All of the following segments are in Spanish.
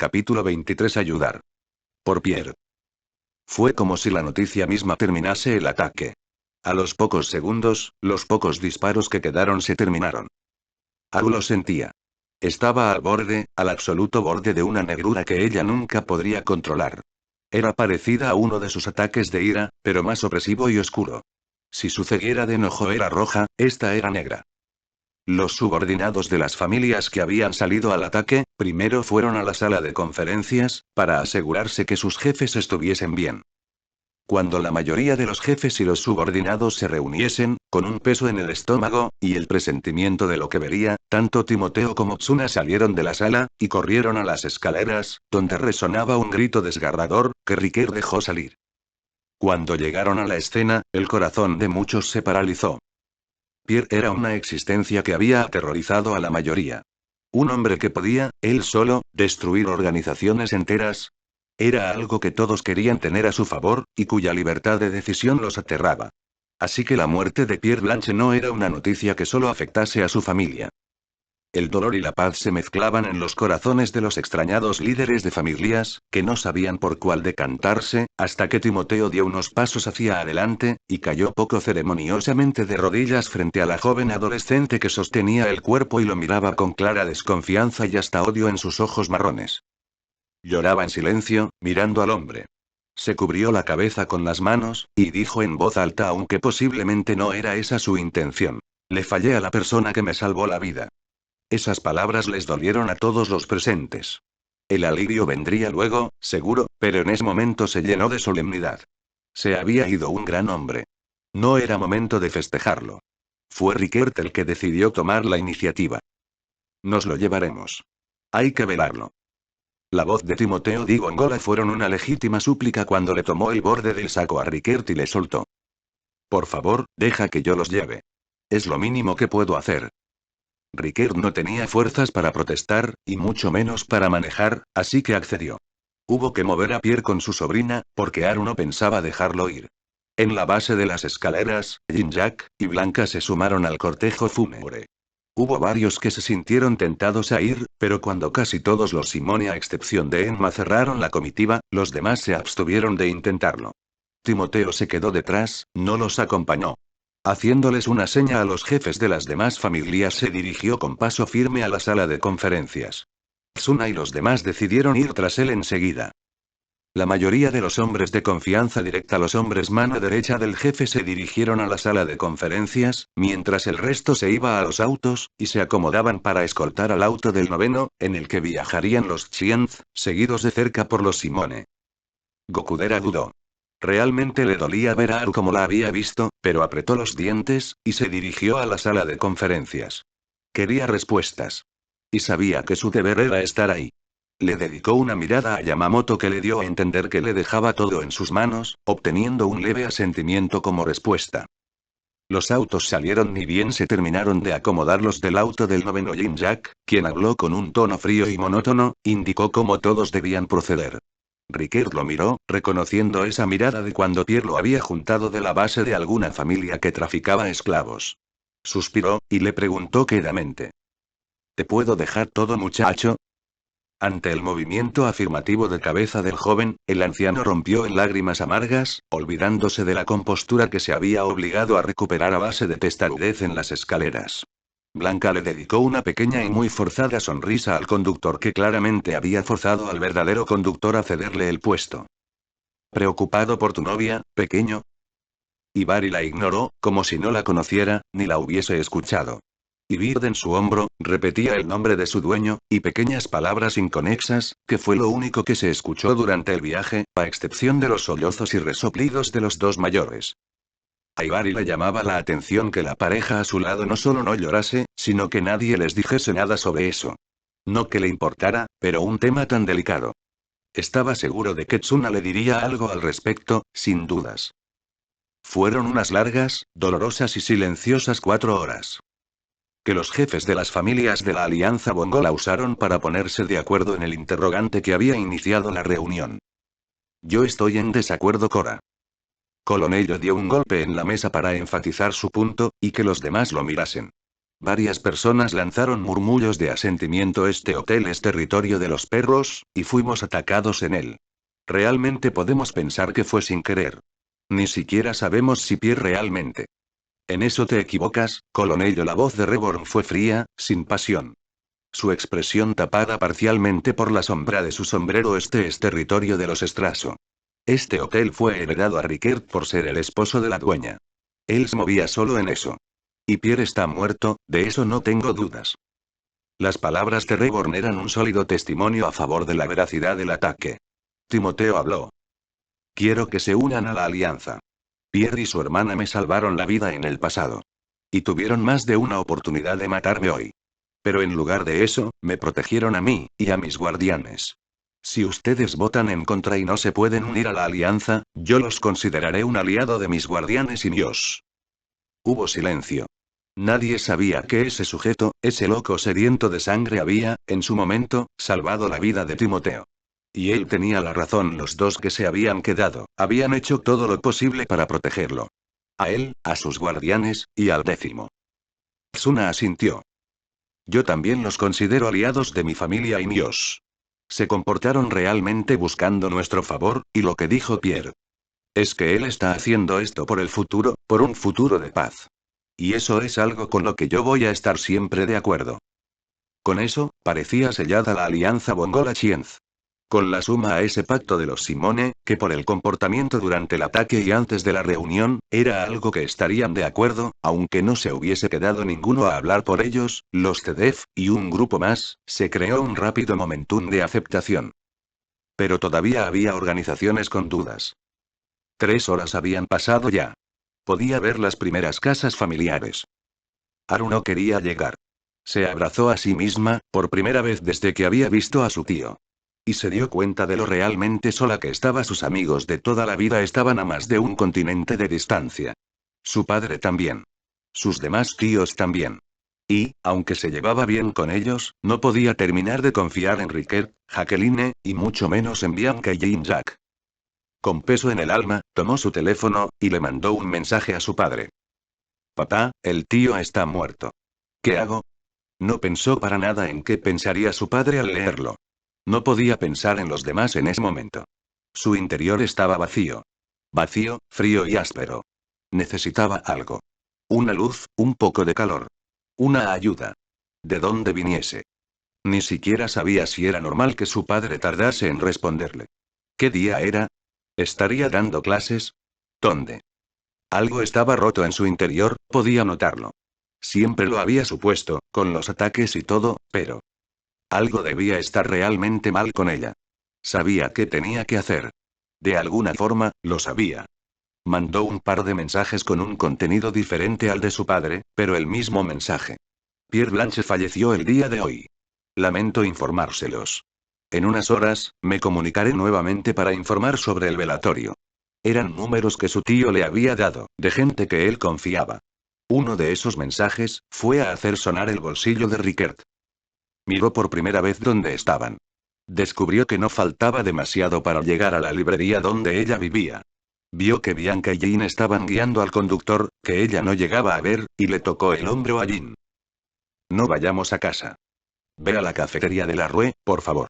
Capítulo 23. Ayudar. Por Pierre. Fue como si la noticia misma terminase el ataque. A los pocos segundos, los pocos disparos que quedaron se terminaron. Aru lo sentía. Estaba al absoluto borde de una negrura que ella nunca podría controlar. Era parecida a uno de sus ataques de ira, pero más opresivo y oscuro. Si su ceguera de enojo era roja, esta era negra. Los subordinados de las familias que habían salido al ataque, primero fueron a la sala de conferencias, para asegurarse que sus jefes estuviesen bien. Cuando la mayoría de los jefes y los subordinados se reuniesen, con un peso en el estómago, y el presentimiento de lo que vería, tanto Timoteo como Tsuna salieron de la sala, y corrieron a las escaleras, donde resonaba un grito desgarrador, que Riker dejó salir. Cuando llegaron a la escena, el corazón de muchos se paralizó. Pierre era una existencia que había aterrorizado a la mayoría. Un hombre que podía, él solo, destruir organizaciones enteras. Era algo que todos querían tener a su favor, y cuya libertad de decisión los aterraba. Así que la muerte de Pierre Blanche no era una noticia que solo afectase a su familia. El dolor y la paz se mezclaban en los corazones de los extrañados líderes de familias, que no sabían por cuál decantarse, hasta que Timoteo dio unos pasos hacia adelante, y cayó poco ceremoniosamente de rodillas frente a la joven adolescente que sostenía el cuerpo y lo miraba con clara desconfianza y hasta odio en sus ojos marrones. Lloraba en silencio, mirando al hombre. Se cubrió la cabeza con las manos, y dijo en voz alta, aunque posiblemente no era esa su intención: le fallé a la persona que me salvó la vida. Esas palabras les dolieron a todos los presentes. El alivio vendría luego, seguro, pero en ese momento se llenó de solemnidad. Se había ido un gran hombre. No era momento de festejarlo. Fue Rickert el que decidió tomar la iniciativa. Nos lo llevaremos. Hay que velarlo. La voz de Timoteo Di Gongola fueron una legítima súplica cuando le tomó el borde del saco a Rickert y le soltó. Por favor, deja que yo los lleve. Es lo mínimo que puedo hacer. Rickert no tenía fuerzas para protestar, y mucho menos para manejar, así que accedió. Hubo que mover a Pierre con su sobrina, porque Aru no pensaba dejarlo ir. En la base de las escaleras, Jin-Jack y Blanca se sumaron al cortejo fúnebre. Hubo varios que se sintieron tentados a ir, pero cuando casi todos los Simone a excepción de Emma cerraron la comitiva, los demás se abstuvieron de intentarlo. Timoteo se quedó detrás, no los acompañó. Haciéndoles una seña a los jefes de las demás familias, se dirigió con paso firme a la sala de conferencias. Tsuna y los demás decidieron ir tras él enseguida. La mayoría de los hombres de confianza directa, los hombres mano derecha del jefe, se dirigieron a la sala de conferencias, mientras el resto se iba a los autos, y se acomodaban para escoltar al auto del noveno, en el que viajarían los Chienz, seguidos de cerca por los Simone. Gokudera dudó. Realmente le dolía ver a Aru como la había visto, pero apretó los dientes, y se dirigió a la sala de conferencias. Quería respuestas. Y sabía que su deber era estar ahí. Le dedicó una mirada a Yamamoto que le dio a entender que le dejaba todo en sus manos, obteniendo un leve asentimiento como respuesta. Los autos salieron ni bien se terminaron de acomodar los del auto del noveno. Jin-Jack, quien habló con un tono frío y monótono, indicó cómo todos debían proceder. Rickert lo miró, reconociendo esa mirada de cuando Pierre lo había juntado de la base de alguna familia que traficaba esclavos. Suspiró, y le preguntó quedamente: ¿te puedo dejar todo, muchacho? Ante el movimiento afirmativo de cabeza del joven, el anciano rompió en lágrimas amargas, olvidándose de la compostura que se había obligado a recuperar a base de testarudez en las escaleras. Blanca le dedicó una pequeña y muy forzada sonrisa al conductor, que claramente había forzado al verdadero conductor a cederle el puesto. ¿Preocupado por tu novia, pequeño? Ibari la ignoró, como si no la conociera, ni la hubiese escuchado. Ibird en su hombro, repetía el nombre de su dueño, y pequeñas palabras inconexas, que fue lo único que se escuchó durante el viaje, a excepción de los sollozos y resoplidos de los dos mayores. A Ibari le llamaba la atención que la pareja a su lado no solo no llorase, sino que nadie les dijese nada sobre eso. No que le importara, pero un tema tan delicado. Estaba seguro de que Tsuna le diría algo al respecto, sin dudas. Fueron unas largas, dolorosas y silenciosas 4 horas. Que los jefes de las familias de la Alianza Bongola usaron para ponerse de acuerdo en el interrogante que había iniciado la reunión. Yo estoy en desacuerdo, Cora. Colonello dio un golpe en la mesa para enfatizar su punto, y que los demás lo mirasen. Varias personas lanzaron murmullos de asentimiento. Este hotel es territorio de los perros, y fuimos atacados en él. Realmente podemos pensar que fue sin querer. Ni siquiera sabemos si Pierre realmente. En eso te equivocas, coronel. La voz de Reborn fue fría, sin pasión. Su expresión tapada parcialmente por la sombra de su sombrero. Este es territorio de los Strasso. Este hotel fue heredado a Rickert por ser el esposo de la dueña. Él se movía solo en eso. Y Pierre está muerto, de eso no tengo dudas. Las palabras de Reborn eran un sólido testimonio a favor de la veracidad del ataque. Timoteo habló. Quiero que se unan a la alianza. Pierre y su hermana me salvaron la vida en el pasado. Y tuvieron más de una oportunidad de matarme hoy. Pero en lugar de eso, me protegieron a mí, y a mis guardianes. Si ustedes votan en contra y no se pueden unir a la alianza, yo los consideraré un aliado de mis guardianes y Dios. Hubo silencio. Nadie sabía que ese sujeto, ese loco sediento de sangre había, en su momento, salvado la vida de Timoteo. Y él tenía la razón. Los dos que se habían quedado, habían hecho todo lo posible para protegerlo. A él, a sus guardianes, y al 10º. Tsuna asintió. Yo también los considero aliados de mi familia y Dios. Se comportaron realmente buscando nuestro favor, y lo que dijo Pierre. Es que él está haciendo esto por el futuro, por un futuro de paz. Y eso es algo con lo que yo voy a estar siempre de acuerdo. Con eso, parecía sellada la alianza Bongola-Chienz. Con la suma a ese pacto de los Simone, que por el comportamiento durante el ataque y antes de la reunión, era algo que estarían de acuerdo, aunque no se hubiese quedado ninguno a hablar por ellos, los CDF, y un grupo más, se creó un rápido momentum de aceptación. Pero todavía había organizaciones con dudas. 3 horas habían pasado ya. Podía ver las primeras casas familiares. Haru no quería llegar. Se abrazó a sí misma, por primera vez desde que había visto a su tío. Y se dio cuenta de lo realmente sola que estaba. Sus amigos de toda la vida estaban a más de un continente de distancia. Su padre también. Sus demás tíos también. Y, aunque se llevaba bien con ellos, no podía terminar de confiar en Rickert, Jacqueline, y mucho menos en Bianca y Jean-Jacques. Con peso en el alma, tomó su teléfono, y le mandó un mensaje a su padre. Papá, el tío está muerto. ¿Qué hago? No pensó para nada en qué pensaría su padre al leerlo. No podía pensar en los demás en ese momento. Su interior estaba vacío. Vacío, frío y áspero. Necesitaba algo. Una luz, un poco de calor. Una ayuda. De dónde viniese. Ni siquiera sabía si era normal que su padre tardase en responderle. ¿Qué día era? ¿Estaría dando clases? ¿Dónde? Algo estaba roto en su interior, podía notarlo. Siempre lo había supuesto, con los ataques y todo, pero algo debía estar realmente mal con ella. Sabía qué tenía que hacer. De alguna forma, lo sabía. Mandó un par de mensajes con un contenido diferente al de su padre, pero el mismo mensaje. Pierre Blanche falleció el día de hoy. Lamento informárselos. En unas horas, me comunicaré nuevamente para informar sobre el velatorio. Eran números que su tío le había dado, de gente que él confiaba. Uno de esos mensajes, fue a hacer sonar el bolsillo de Rickert. Miró por primera vez dónde estaban. Descubrió que no faltaba demasiado para llegar a la librería donde ella vivía. Vio que Bianca y Jean estaban guiando al conductor, que ella no llegaba a ver, y le tocó el hombro a Jean. No vayamos a casa. Ve a la cafetería de la Rue, por favor.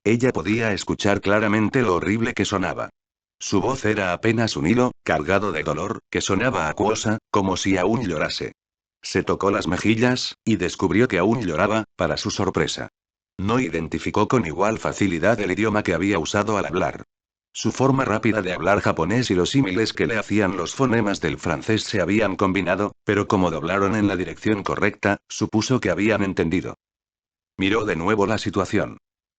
Ella podía escuchar claramente lo horrible que sonaba. Su voz era apenas un hilo, cargado de dolor, que sonaba acuosa, como si aún llorase. Se tocó las mejillas, y descubrió que aún lloraba, para su sorpresa. No identificó con igual facilidad el idioma que había usado al hablar. Su forma rápida de hablar japonés y los símiles que le hacían los fonemas del francés se habían combinado, pero como doblaron en la dirección correcta, supuso que habían entendido. Miró de nuevo la situación.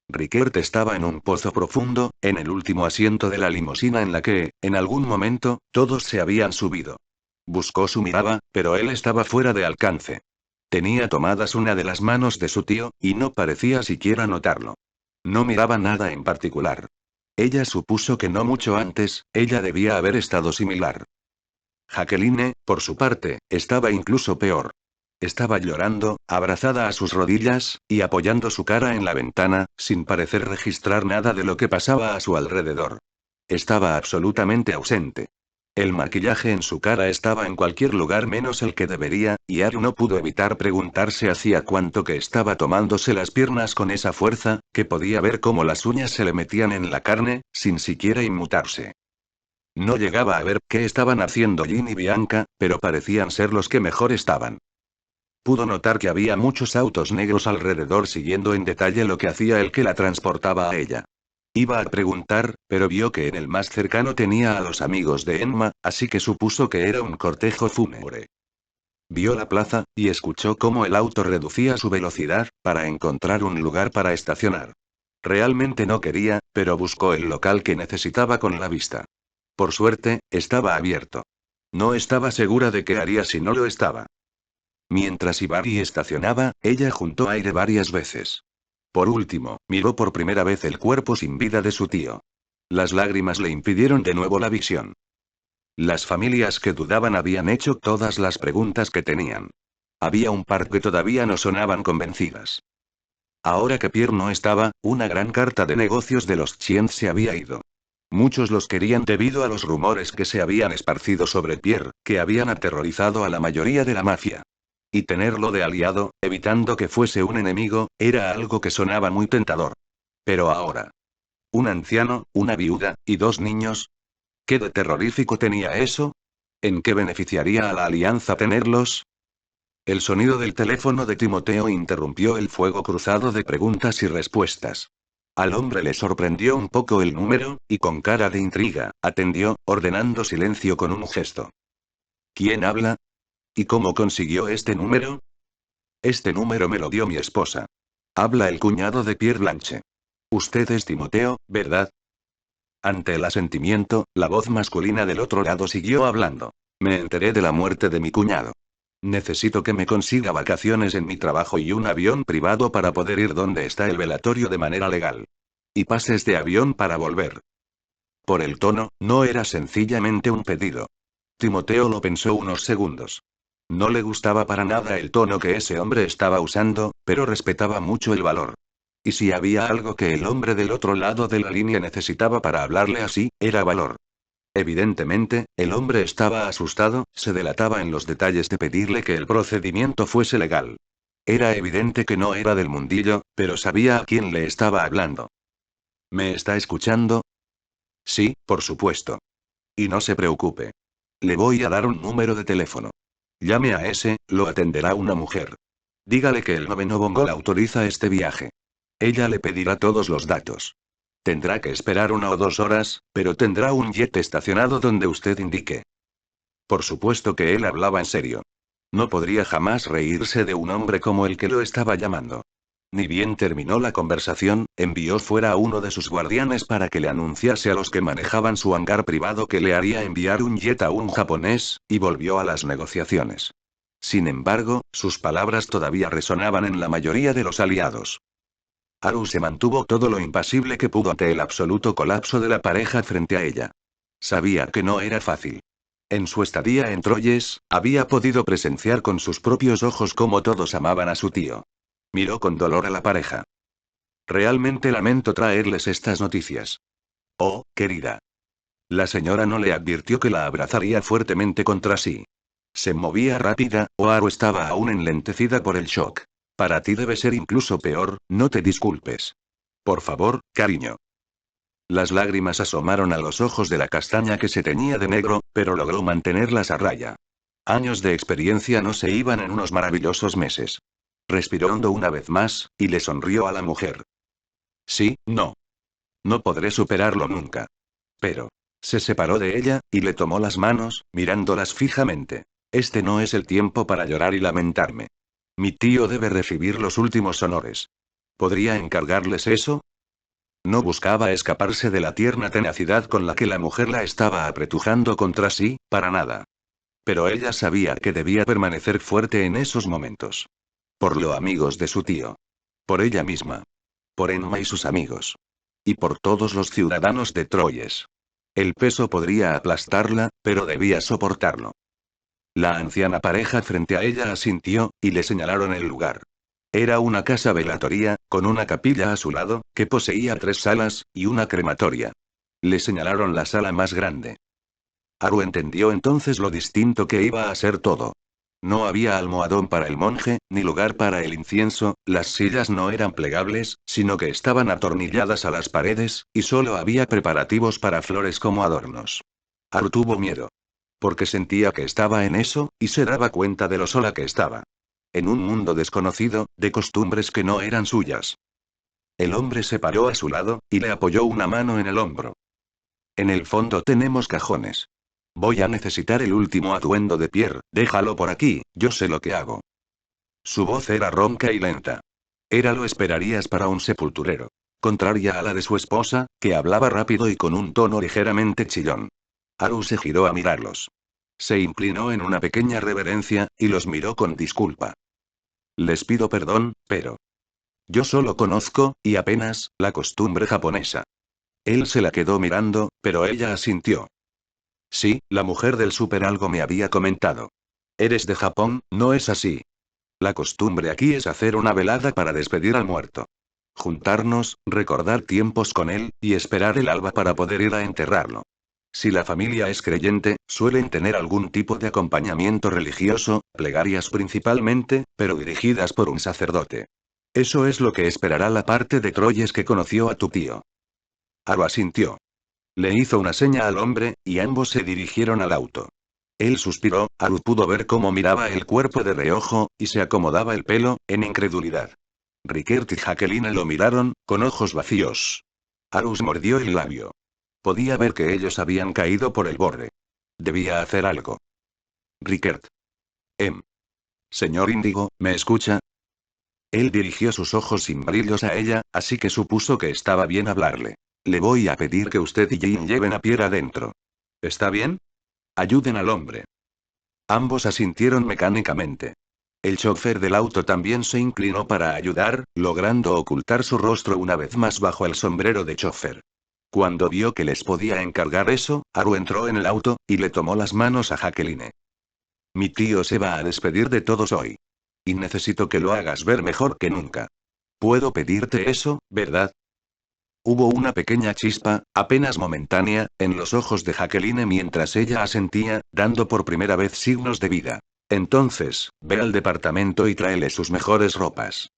Rickert estaba en un pozo profundo, en el último asiento de la limusina en la que, en algún momento, todos se habían subido. Buscó su mirada, pero él estaba fuera de alcance. Tenía tomadas una de las manos de su tío, y no parecía siquiera notarlo. No miraba nada en particular. Ella supuso que no mucho antes, ella debía haber estado similar. Jacqueline, por su parte, estaba incluso peor. Estaba llorando, abrazada a sus rodillas, y apoyando su cara en la ventana, sin parecer registrar nada de lo que pasaba a su alrededor. Estaba absolutamente ausente. El maquillaje en su cara estaba en cualquier lugar menos el que debería, y Aru no pudo evitar preguntarse hacía cuánto que estaba tomándose las piernas con esa fuerza, que podía ver cómo las uñas se le metían en la carne, sin siquiera inmutarse. No llegaba a ver qué estaban haciendo Jin y Bianca, pero parecían ser los que mejor estaban. Pudo notar que había muchos autos negros alrededor siguiendo en detalle lo que hacía el que la transportaba a ella. Iba a preguntar, pero vio que en el más cercano tenía a los amigos de Enma, así que supuso que era un cortejo fúnebre. Vio la plaza, y escuchó cómo el auto reducía su velocidad, para encontrar un lugar para estacionar. Realmente no quería, pero buscó el local que necesitaba con la vista. Por suerte, estaba abierto. No estaba segura de qué haría si no lo estaba. Mientras Hibari estacionaba, ella juntó aire varias veces. Por último, miró por primera vez el cuerpo sin vida de su tío. Las lágrimas le impidieron de nuevo la visión. Las familias que dudaban habían hecho todas las preguntas que tenían. Había un par que todavía no sonaban convencidas. Ahora que Pierre no estaba, una gran carta de negocios de los Chien se había ido. Muchos los querían debido a los rumores que se habían esparcido sobre Pierre, que habían aterrorizado a la mayoría de la mafia. Y tenerlo de aliado, evitando que fuese un enemigo, era algo que sonaba muy tentador. Pero ahora. Un anciano, una viuda, y dos niños. ¿Qué de terrorífico tenía eso? ¿En qué beneficiaría a la alianza tenerlos? El sonido del teléfono de Timoteo interrumpió el fuego cruzado de preguntas y respuestas. Al hombre le sorprendió un poco el número, y con cara de intriga, atendió, ordenando silencio con un gesto. ¿Quién habla? ¿Y cómo consiguió este número? Este número me lo dio mi esposa. Habla el cuñado de Pierre Blanche. Usted es Timoteo, ¿verdad? Ante el asentimiento, la voz masculina del otro lado siguió hablando. Me enteré de la muerte de mi cuñado. Necesito que me consiga vacaciones en mi trabajo y un avión privado para poder ir donde está el velatorio de manera legal. Y pases de avión para volver. Por el tono, no era sencillamente un pedido. Timoteo lo pensó unos segundos. No le gustaba para nada el tono que ese hombre estaba usando, pero respetaba mucho el valor. Y si había algo que el hombre del otro lado de la línea necesitaba para hablarle así, era valor. Evidentemente, el hombre estaba asustado, se delataba en los detalles de pedirle que el procedimiento fuese legal. Era evidente que no era del mundillo, pero sabía a quién le estaba hablando. ¿Me está escuchando? Sí, por supuesto. Y no se preocupe. Le voy a dar un número de teléfono. Llame a ese, lo atenderá una mujer. Dígale que el noveno Bongol autoriza este viaje. Ella le pedirá todos los datos. Tendrá que esperar 1 o 2 horas, pero tendrá un jet estacionado donde usted indique. Por supuesto que él hablaba en serio. No podría jamás reírse de un hombre como el que lo estaba llamando. Ni bien terminó la conversación, envió fuera a uno de sus guardianes para que le anunciase a los que manejaban su hangar privado que le haría enviar un jet a un japonés, y volvió a las negociaciones. Sin embargo, sus palabras todavía resonaban en la mayoría de los aliados. Haru se mantuvo todo lo impasible que pudo ante el absoluto colapso de la pareja frente a ella. Sabía que no era fácil. En su estadía en Troyes, había podido presenciar con sus propios ojos cómo todos amaban a su tío. Miró con dolor a la pareja. Realmente lamento traerles estas noticias. Oh, querida. La señora no le advirtió que la abrazaría fuertemente contra sí. Se movía rápida, o Haru estaba aún enlentecida por el shock. Para ti debe ser incluso peor, no te disculpes. Por favor, cariño. Las lágrimas asomaron a los ojos de la castaña que se teñía de negro, pero logró mantenerlas a raya. Años de experiencia no se iban en unos maravillosos meses. Respiró hondo una vez más, y le sonrió a la mujer. Sí, no. No podré superarlo nunca. Pero. Se separó de ella, y le tomó las manos, mirándolas fijamente. Este no es el tiempo para llorar y lamentarme. Mi tío debe recibir los últimos honores. ¿Podría encargarles eso? No buscaba escaparse de la tierna tenacidad con la que la mujer la estaba apretujando contra sí, para nada. Pero ella sabía que debía permanecer fuerte en esos momentos. Por los amigos de su tío. Por ella misma. Por Enma y sus amigos. Y por todos los ciudadanos de Troyes. El peso podría aplastarla, pero debía soportarlo. La anciana pareja frente a ella asintió, y le señalaron el lugar. Era una casa velatoria, con una capilla a su lado, que poseía 3 salas, y una crematoria. Le señalaron la sala más grande. Haru entendió entonces lo distinto que iba a ser todo. No había almohadón para el monje, ni lugar para el incienso, las sillas no eran plegables, sino que estaban atornilladas a las paredes, y solo había preparativos para flores como adornos. Haru tuvo miedo. Porque sentía que estaba en eso, y se daba cuenta de lo sola que estaba. En un mundo desconocido, de costumbres que no eran suyas. El hombre se paró a su lado, y le apoyó una mano en el hombro. En el fondo tenemos cajones. Voy a necesitar el último atuendo de Pierre, déjalo por aquí, yo sé lo que hago. Su voz era ronca y lenta. Era lo esperarías para un sepulturero. Contraria a la de su esposa, que hablaba rápido y con un tono ligeramente chillón. Haru se giró a mirarlos. Se inclinó en una pequeña reverencia, y los miró con disculpa. Les pido perdón, pero yo solo conozco, y apenas, la costumbre japonesa. Él se la quedó mirando, pero ella asintió. Sí, la mujer del súper algo me había comentado. Eres de Japón, ¿no es así? La costumbre aquí es hacer una velada para despedir al muerto. Juntarnos, recordar tiempos con él, y esperar el alba para poder ir a enterrarlo. Si la familia es creyente, suelen tener algún tipo de acompañamiento religioso, plegarias principalmente, pero dirigidas por un sacerdote. Eso es lo que esperará la parte de Troyes que conoció a tu tío. Haru asintió. Le hizo una seña al hombre, y ambos se dirigieron al auto. Él suspiró, Haru pudo ver cómo miraba el cuerpo de reojo, y se acomodaba el pelo, en incredulidad. Rickert y Jacqueline lo miraron, con ojos vacíos. Haru mordió el labio. Podía ver que ellos habían caído por el borde. Debía hacer algo. Rickert. Señor Índigo, ¿me escucha? Él dirigió sus ojos sin brillos a ella, así que supuso que estaba bien hablarle. Le voy a pedir que usted y Jane lleven a Pierre adentro. ¿Está bien? Ayuden al hombre. Ambos asintieron mecánicamente. El chofer del auto también se inclinó para ayudar, logrando ocultar su rostro una vez más bajo el sombrero de chofer. Cuando vio que les podía encargar eso, Haru entró en el auto, y le tomó las manos a Jacqueline. Mi tío se va a despedir de todos hoy. Y necesito que lo hagas ver mejor que nunca. ¿Puedo pedirte eso, verdad? Hubo una pequeña chispa, apenas momentánea, en los ojos de Jacqueline mientras ella asentía, dando por primera vez signos de vida. Entonces, ve al departamento y tráele sus mejores ropas.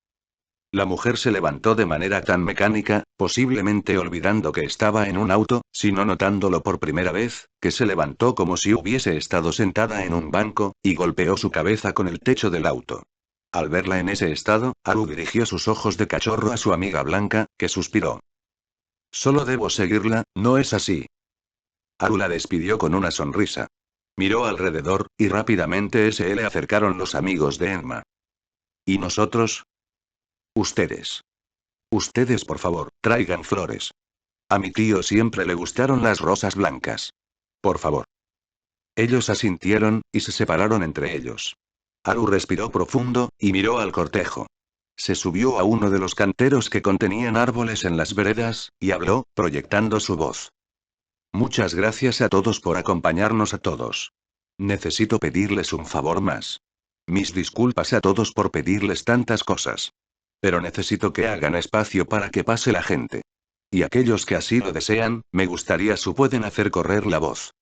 La mujer se levantó de manera tan mecánica, posiblemente olvidando que estaba en un auto, sino notándolo por primera vez, que se levantó como si hubiese estado sentada en un banco, y golpeó su cabeza con el techo del auto. Al verla en ese estado, Haru dirigió sus ojos de cachorro a su amiga Blanca, que suspiró. Solo debo seguirla, ¿no es así? Haru la despidió con una sonrisa. Miró alrededor, y rápidamente se le acercaron los amigos de Emma. ¿Y nosotros? Ustedes. Ustedes, por favor, traigan flores. A mi tío siempre le gustaron las rosas blancas. Por favor. Ellos asintieron, y se separaron entre ellos. Haru respiró profundo, y miró al cortejo. Se subió a uno de los canteros que contenían árboles en las veredas, y habló, proyectando su voz. Muchas gracias a todos por acompañarnos a todos. Necesito pedirles un favor más. Mis disculpas a todos por pedirles tantas cosas. Pero necesito que hagan espacio para que pase la gente. Y aquellos que así lo desean, me gustaría su pueden hacer correr la voz.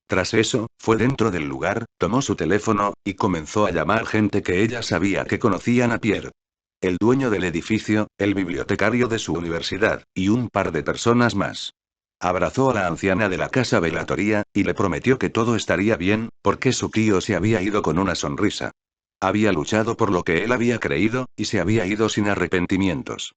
Tras eso, fue dentro del lugar, tomó su teléfono, y comenzó a llamar gente que ella sabía que conocían a Pierre. El dueño del edificio, el bibliotecario de su universidad, y un par de personas más. Abrazó a la anciana de la casa velatoria, y le prometió que todo estaría bien, porque su tío se había ido con una sonrisa. Había luchado por lo que él había creído, y se había ido sin arrepentimientos.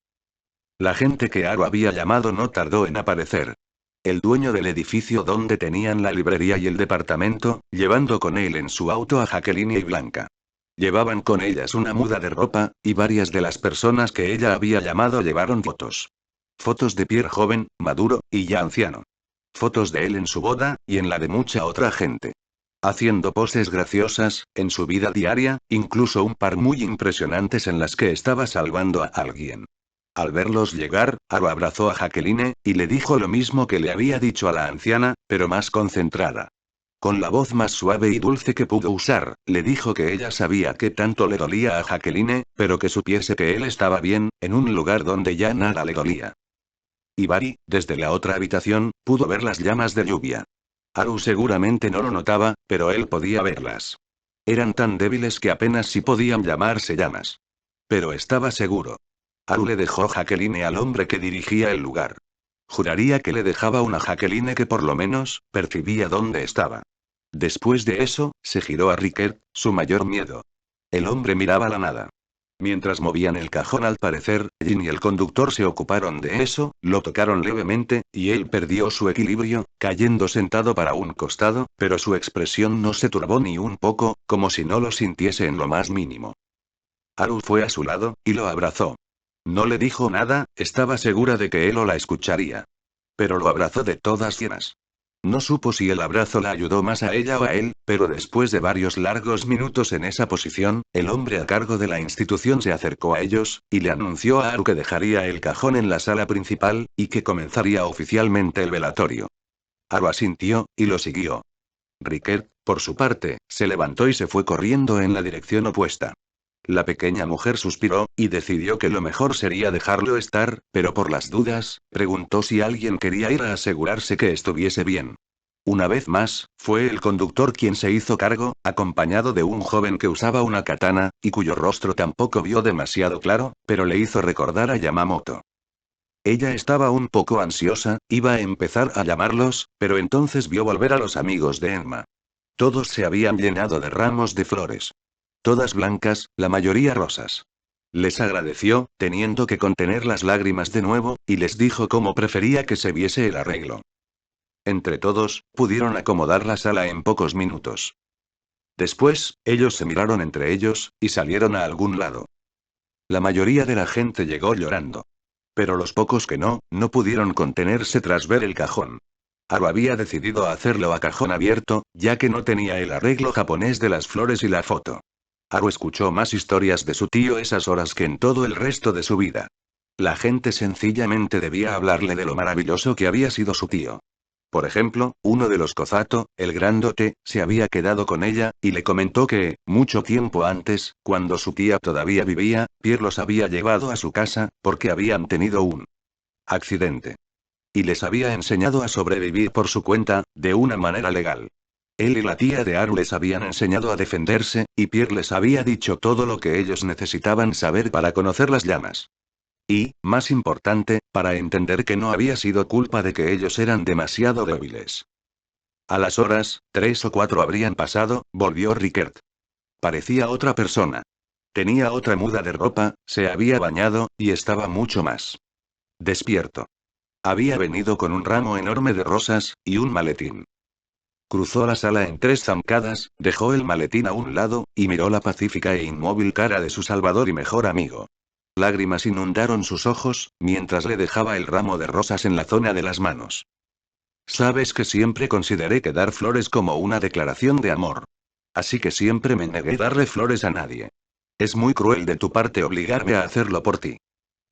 La gente que Haru había llamado no tardó en aparecer. El dueño del edificio donde tenían la librería y el departamento, llevando con él en su auto a Jacqueline y Blanca. Llevaban con ellas una muda de ropa, y varias de las personas que ella había llamado llevaron fotos. Fotos de Pierre joven, maduro, y ya anciano. Fotos de él en su boda, y en la de mucha otra gente. Haciendo poses graciosas, en su vida diaria, incluso un par muy impresionantes en las que estaba salvando a alguien. Al verlos llegar, Haru abrazó a Jacqueline, y le dijo lo mismo que le había dicho a la anciana, pero más concentrada. Con la voz más suave y dulce que pudo usar, le dijo que ella sabía que tanto le dolía a Jacqueline, pero que supiese que él estaba bien, en un lugar donde ya nada le dolía. Ibari, desde la otra habitación, pudo ver las llamas de lluvia. Haru seguramente no lo notaba, pero él podía verlas. Eran tan débiles que apenas si podían llamarse llamas. Pero estaba seguro. Haru le dejó Jacqueline al hombre que dirigía el lugar. Juraría que le dejaba una Jacqueline que por lo menos, percibía dónde estaba. Después de eso, se giró a Rickert, su mayor miedo. El hombre miraba la nada. Mientras movían el cajón al parecer, Jin y el conductor se ocuparon de eso, lo tocaron levemente, y él perdió su equilibrio, cayendo sentado para un costado, pero su expresión no se turbó ni un poco, como si no lo sintiese en lo más mínimo. Haru fue a su lado, y lo abrazó. No le dijo nada, estaba segura de que él o la escucharía. Pero lo abrazó de todas llenas. No supo si el abrazo la ayudó más a ella o a él, pero después de varios largos minutos en esa posición, el hombre a cargo de la institución se acercó a ellos, y le anunció a Haru que dejaría el cajón en la sala principal, y que comenzaría oficialmente el velatorio. Haru asintió, y lo siguió. Rickert, por su parte, se levantó y se fue corriendo en la dirección opuesta. La pequeña mujer suspiró, y decidió que lo mejor sería dejarlo estar, pero por las dudas, preguntó si alguien quería ir a asegurarse que estuviese bien. Una vez más, fue el conductor quien se hizo cargo, acompañado de un joven que usaba una katana, y cuyo rostro tampoco vio demasiado claro, pero le hizo recordar a Yamamoto. Ella estaba un poco ansiosa, iba a empezar a llamarlos, pero entonces vio volver a los amigos de Enma. Todos se habían llenado de ramos de flores. Todas blancas, la mayoría rosas. Les agradeció, teniendo que contener las lágrimas de nuevo, y les dijo cómo prefería que se viese el arreglo. Entre todos, pudieron acomodar la sala en pocos minutos. Después, ellos se miraron entre ellos, y salieron a algún lado. La mayoría de la gente llegó llorando. Pero los pocos que no pudieron contenerse tras ver el cajón. Haru había decidido hacerlo a cajón abierto, ya que no tenía el arreglo japonés de las flores y la foto. Haru escuchó más historias de su tío esas horas que en todo el resto de su vida. La gente sencillamente debía hablarle de lo maravilloso que había sido su tío. Por ejemplo, uno de los Kozato, el grandote, se había quedado con ella, y le comentó que, mucho tiempo antes, cuando su tía todavía vivía, Pierre los había llevado a su casa, porque habían tenido un accidente. Y les había enseñado a sobrevivir por su cuenta, de una manera legal. Él y la tía de Haru les habían enseñado a defenderse, y Pierre les había dicho todo lo que ellos necesitaban saber para conocer las llamas. Y, más importante, para entender que no había sido culpa de que ellos eran demasiado débiles. A las horas, 3 o 4 habrían pasado, volvió Rickert. Parecía otra persona. Tenía otra muda de ropa, se había bañado, y estaba mucho más despierto. Había venido con un ramo enorme de rosas, y un maletín. Cruzó la sala en 3 zancadas, dejó el maletín a un lado, y miró la pacífica e inmóvil cara de su salvador y mejor amigo. Lágrimas inundaron sus ojos, mientras le dejaba el ramo de rosas en la zona de las manos. Sabes que siempre consideré que dar flores como una declaración de amor. Así que siempre me negué a darle flores a nadie. Es muy cruel de tu parte obligarme a hacerlo por ti.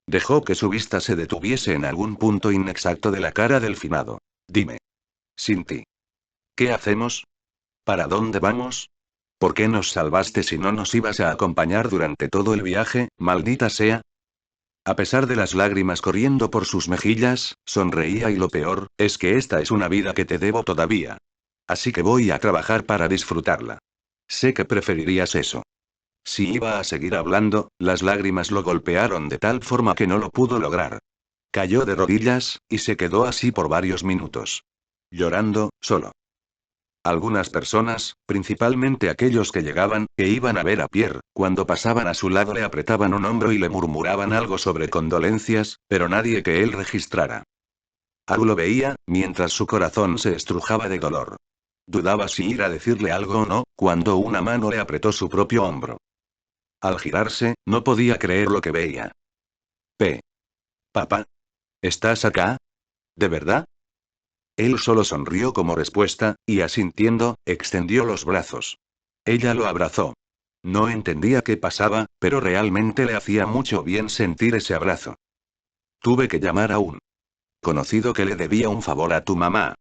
Dejó que su vista se detuviese en algún punto inexacto de la cara del finado. Dime. Sin ti. ¿Qué hacemos? ¿Para dónde vamos? ¿Por qué nos salvaste si no nos ibas a acompañar durante todo el viaje, maldita sea? A pesar de las lágrimas corriendo por sus mejillas, sonreía y lo peor, es que esta es una vida que te debo todavía. Así que voy a trabajar para disfrutarla. Sé que preferirías eso. Si iba a seguir hablando, las lágrimas lo golpearon de tal forma que no lo pudo lograr. Cayó de rodillas, y se quedó así por varios minutos. Llorando, solo. Algunas personas, principalmente aquellos que llegaban, que iban a ver a Pierre, cuando pasaban a su lado le apretaban un hombro y le murmuraban algo sobre condolencias, pero nadie que él registrara. Haru lo veía, mientras su corazón se estrujaba de dolor. Dudaba si ir a decirle algo o no, cuando una mano le apretó su propio hombro. Al girarse, no podía creer lo que veía. Papá. ¿Estás acá? ¿De verdad? Él solo sonrió como respuesta, y asintiendo, extendió los brazos. Ella lo abrazó. No entendía qué pasaba, pero realmente le hacía mucho bien sentir ese abrazo. Tuve que llamar a un conocido que le debía un favor a tu mamá.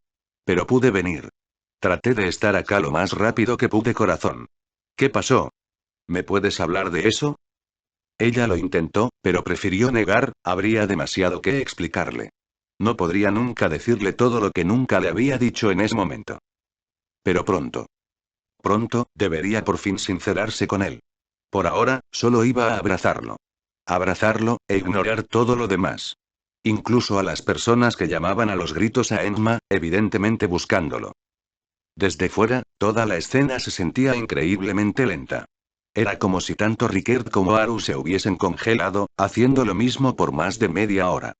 Pero pude venir. Traté de estar acá lo más rápido que pude, corazón. ¿Qué pasó? ¿Me puedes hablar de eso? Ella lo intentó, pero prefirió negar, habría demasiado que explicarle. No podría nunca decirle todo lo que nunca le había dicho en ese momento. Pero pronto. Pronto, debería por fin sincerarse con él. Por ahora, solo iba a abrazarlo. Abrazarlo, e ignorar todo lo demás. Incluso a las personas que llamaban a los gritos a Enma, evidentemente buscándolo. Desde fuera, toda la escena se sentía increíblemente lenta. Era como si tanto Rickert como Haru se hubiesen congelado, haciendo lo mismo por más de media hora.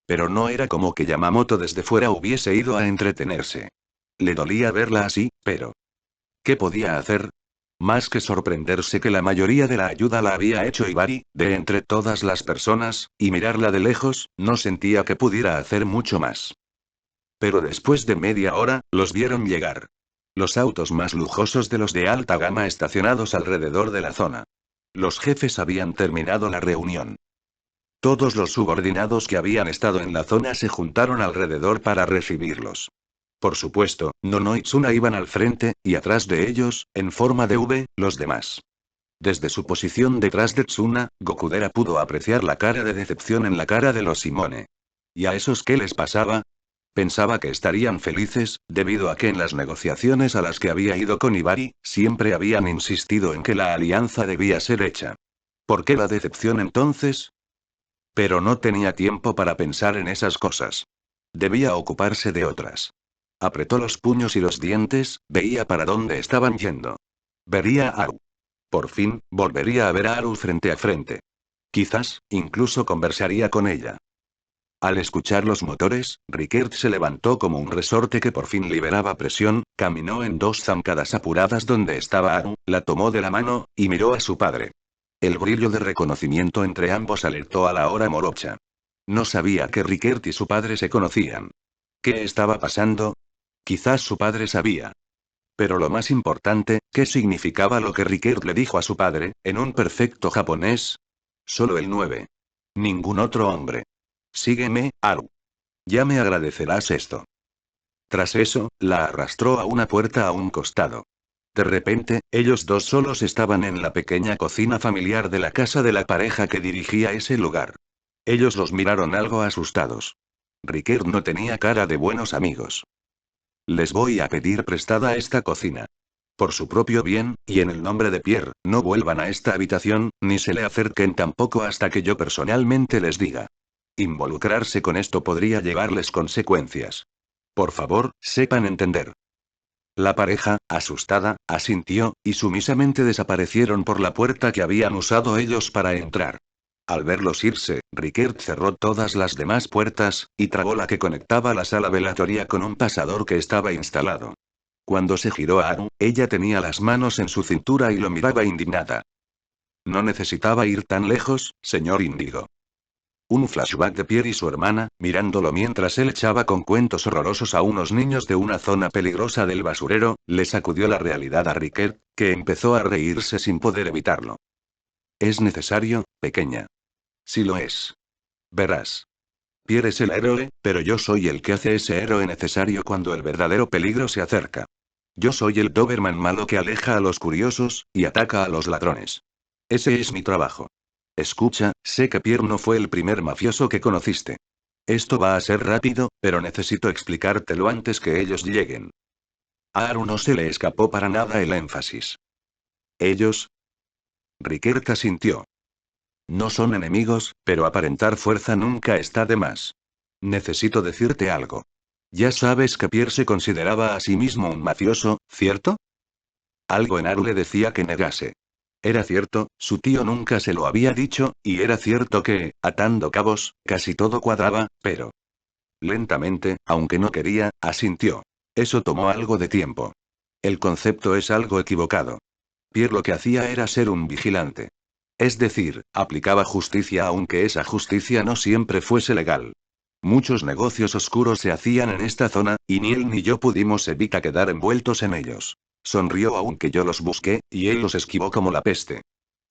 Pero no era como que Yamamoto desde fuera hubiese ido a entretenerse. Le dolía verla así, pero ¿qué podía hacer? Más que sorprenderse que la mayoría de la ayuda la había hecho Ibari, de entre todas las personas, y mirarla de lejos, no sentía que pudiera hacer mucho más. Pero después de media hora, los vieron llegar. Los autos más lujosos de los de alta gama estacionados alrededor de la zona. Los jefes habían terminado la reunión. Todos los subordinados que habían estado en la zona se juntaron alrededor para recibirlos. Por supuesto, Nono y Tsuna iban al frente, y atrás de ellos, en forma de V, los demás. Desde su posición detrás de Tsuna, Gokudera pudo apreciar la cara de decepción en la cara de los Simone. ¿Y a esos qué les pasaba? Pensaba que estarían felices, debido a que en las negociaciones a las que había ido con Ibari, siempre habían insistido en que la alianza debía ser hecha. ¿Por qué la decepción entonces? Pero no tenía tiempo para pensar en esas cosas. Debía ocuparse de otras. Apretó los puños y los dientes, veía para dónde estaban yendo. Vería a Aru. Por fin, volvería a ver a Aru frente a frente. Quizás, incluso conversaría con ella. Al escuchar los motores, Rickert se levantó como un resorte que por fin liberaba presión, caminó en dos zancadas apuradas donde estaba Aru, la tomó de la mano, y miró a su padre. El brillo de reconocimiento entre ambos alertó a la hora morocha. No sabía que Rickert y su padre se conocían. ¿Qué estaba pasando? Quizás su padre sabía. Pero lo más importante, ¿qué significaba lo que Rickert le dijo a su padre, en un perfecto japonés? Solo el 9. Ningún otro hombre. Sígueme, Aru. Ya me agradecerás esto. Tras eso, la arrastró a una puerta a un costado. De repente, ellos dos solos estaban en la pequeña cocina familiar de la casa de la pareja que dirigía ese lugar. Ellos los miraron algo asustados. Rickert no tenía cara de buenos amigos. Les voy a pedir prestada esta cocina. Por su propio bien, y en el nombre de Pierre, no vuelvan a esta habitación, ni se le acerquen tampoco hasta que yo personalmente les diga. Involucrarse con esto podría llevarles consecuencias. Por favor, sepan entender. La pareja, asustada, asintió, y sumisamente desaparecieron por la puerta que habían usado ellos para entrar. Al verlos irse, Rickert cerró todas las demás puertas, y trabó la que conectaba la sala velatoria con un pasador que estaba instalado. Cuando se giró a Aru, ella tenía las manos en su cintura y lo miraba indignada. No necesitaba ir tan lejos, señor Índigo. Un flashback de Pierre y su hermana, mirándolo mientras él echaba con cuentos horrorosos a unos niños de una zona peligrosa del basurero, le sacudió la realidad a Rickert, que empezó a reírse sin poder evitarlo. Es necesario, pequeña. Sí lo es. Verás. Pierre es el héroe, pero yo soy el que hace ese héroe necesario cuando el verdadero peligro se acerca. Yo soy el Doberman malo que aleja a los curiosos, y ataca a los ladrones. Ese es mi trabajo. Escucha, sé que Pierre no fue el primer mafioso que conociste. Esto va a ser rápido, pero necesito explicártelo antes que ellos lleguen. A Haru no se le escapó para nada el énfasis. ¿Ellos? Rickert asintió. No son enemigos, pero aparentar fuerza nunca está de más. Necesito decirte algo. Ya sabes que Pierre se consideraba a sí mismo un mafioso, ¿cierto? Algo en Haru le decía que negase. Era cierto, su tío nunca se lo había dicho, y era cierto que, atando cabos, casi todo cuadraba, pero... Lentamente, aunque no quería, asintió. Eso tomó algo de tiempo. El concepto es algo equivocado. Pierre lo que hacía era ser un vigilante. Es decir, aplicaba justicia aunque esa justicia no siempre fuese legal. Muchos negocios oscuros se hacían en esta zona, y ni él ni yo pudimos evitar quedar envueltos en ellos. Sonrió aunque yo los busqué, y él los esquivó como la peste.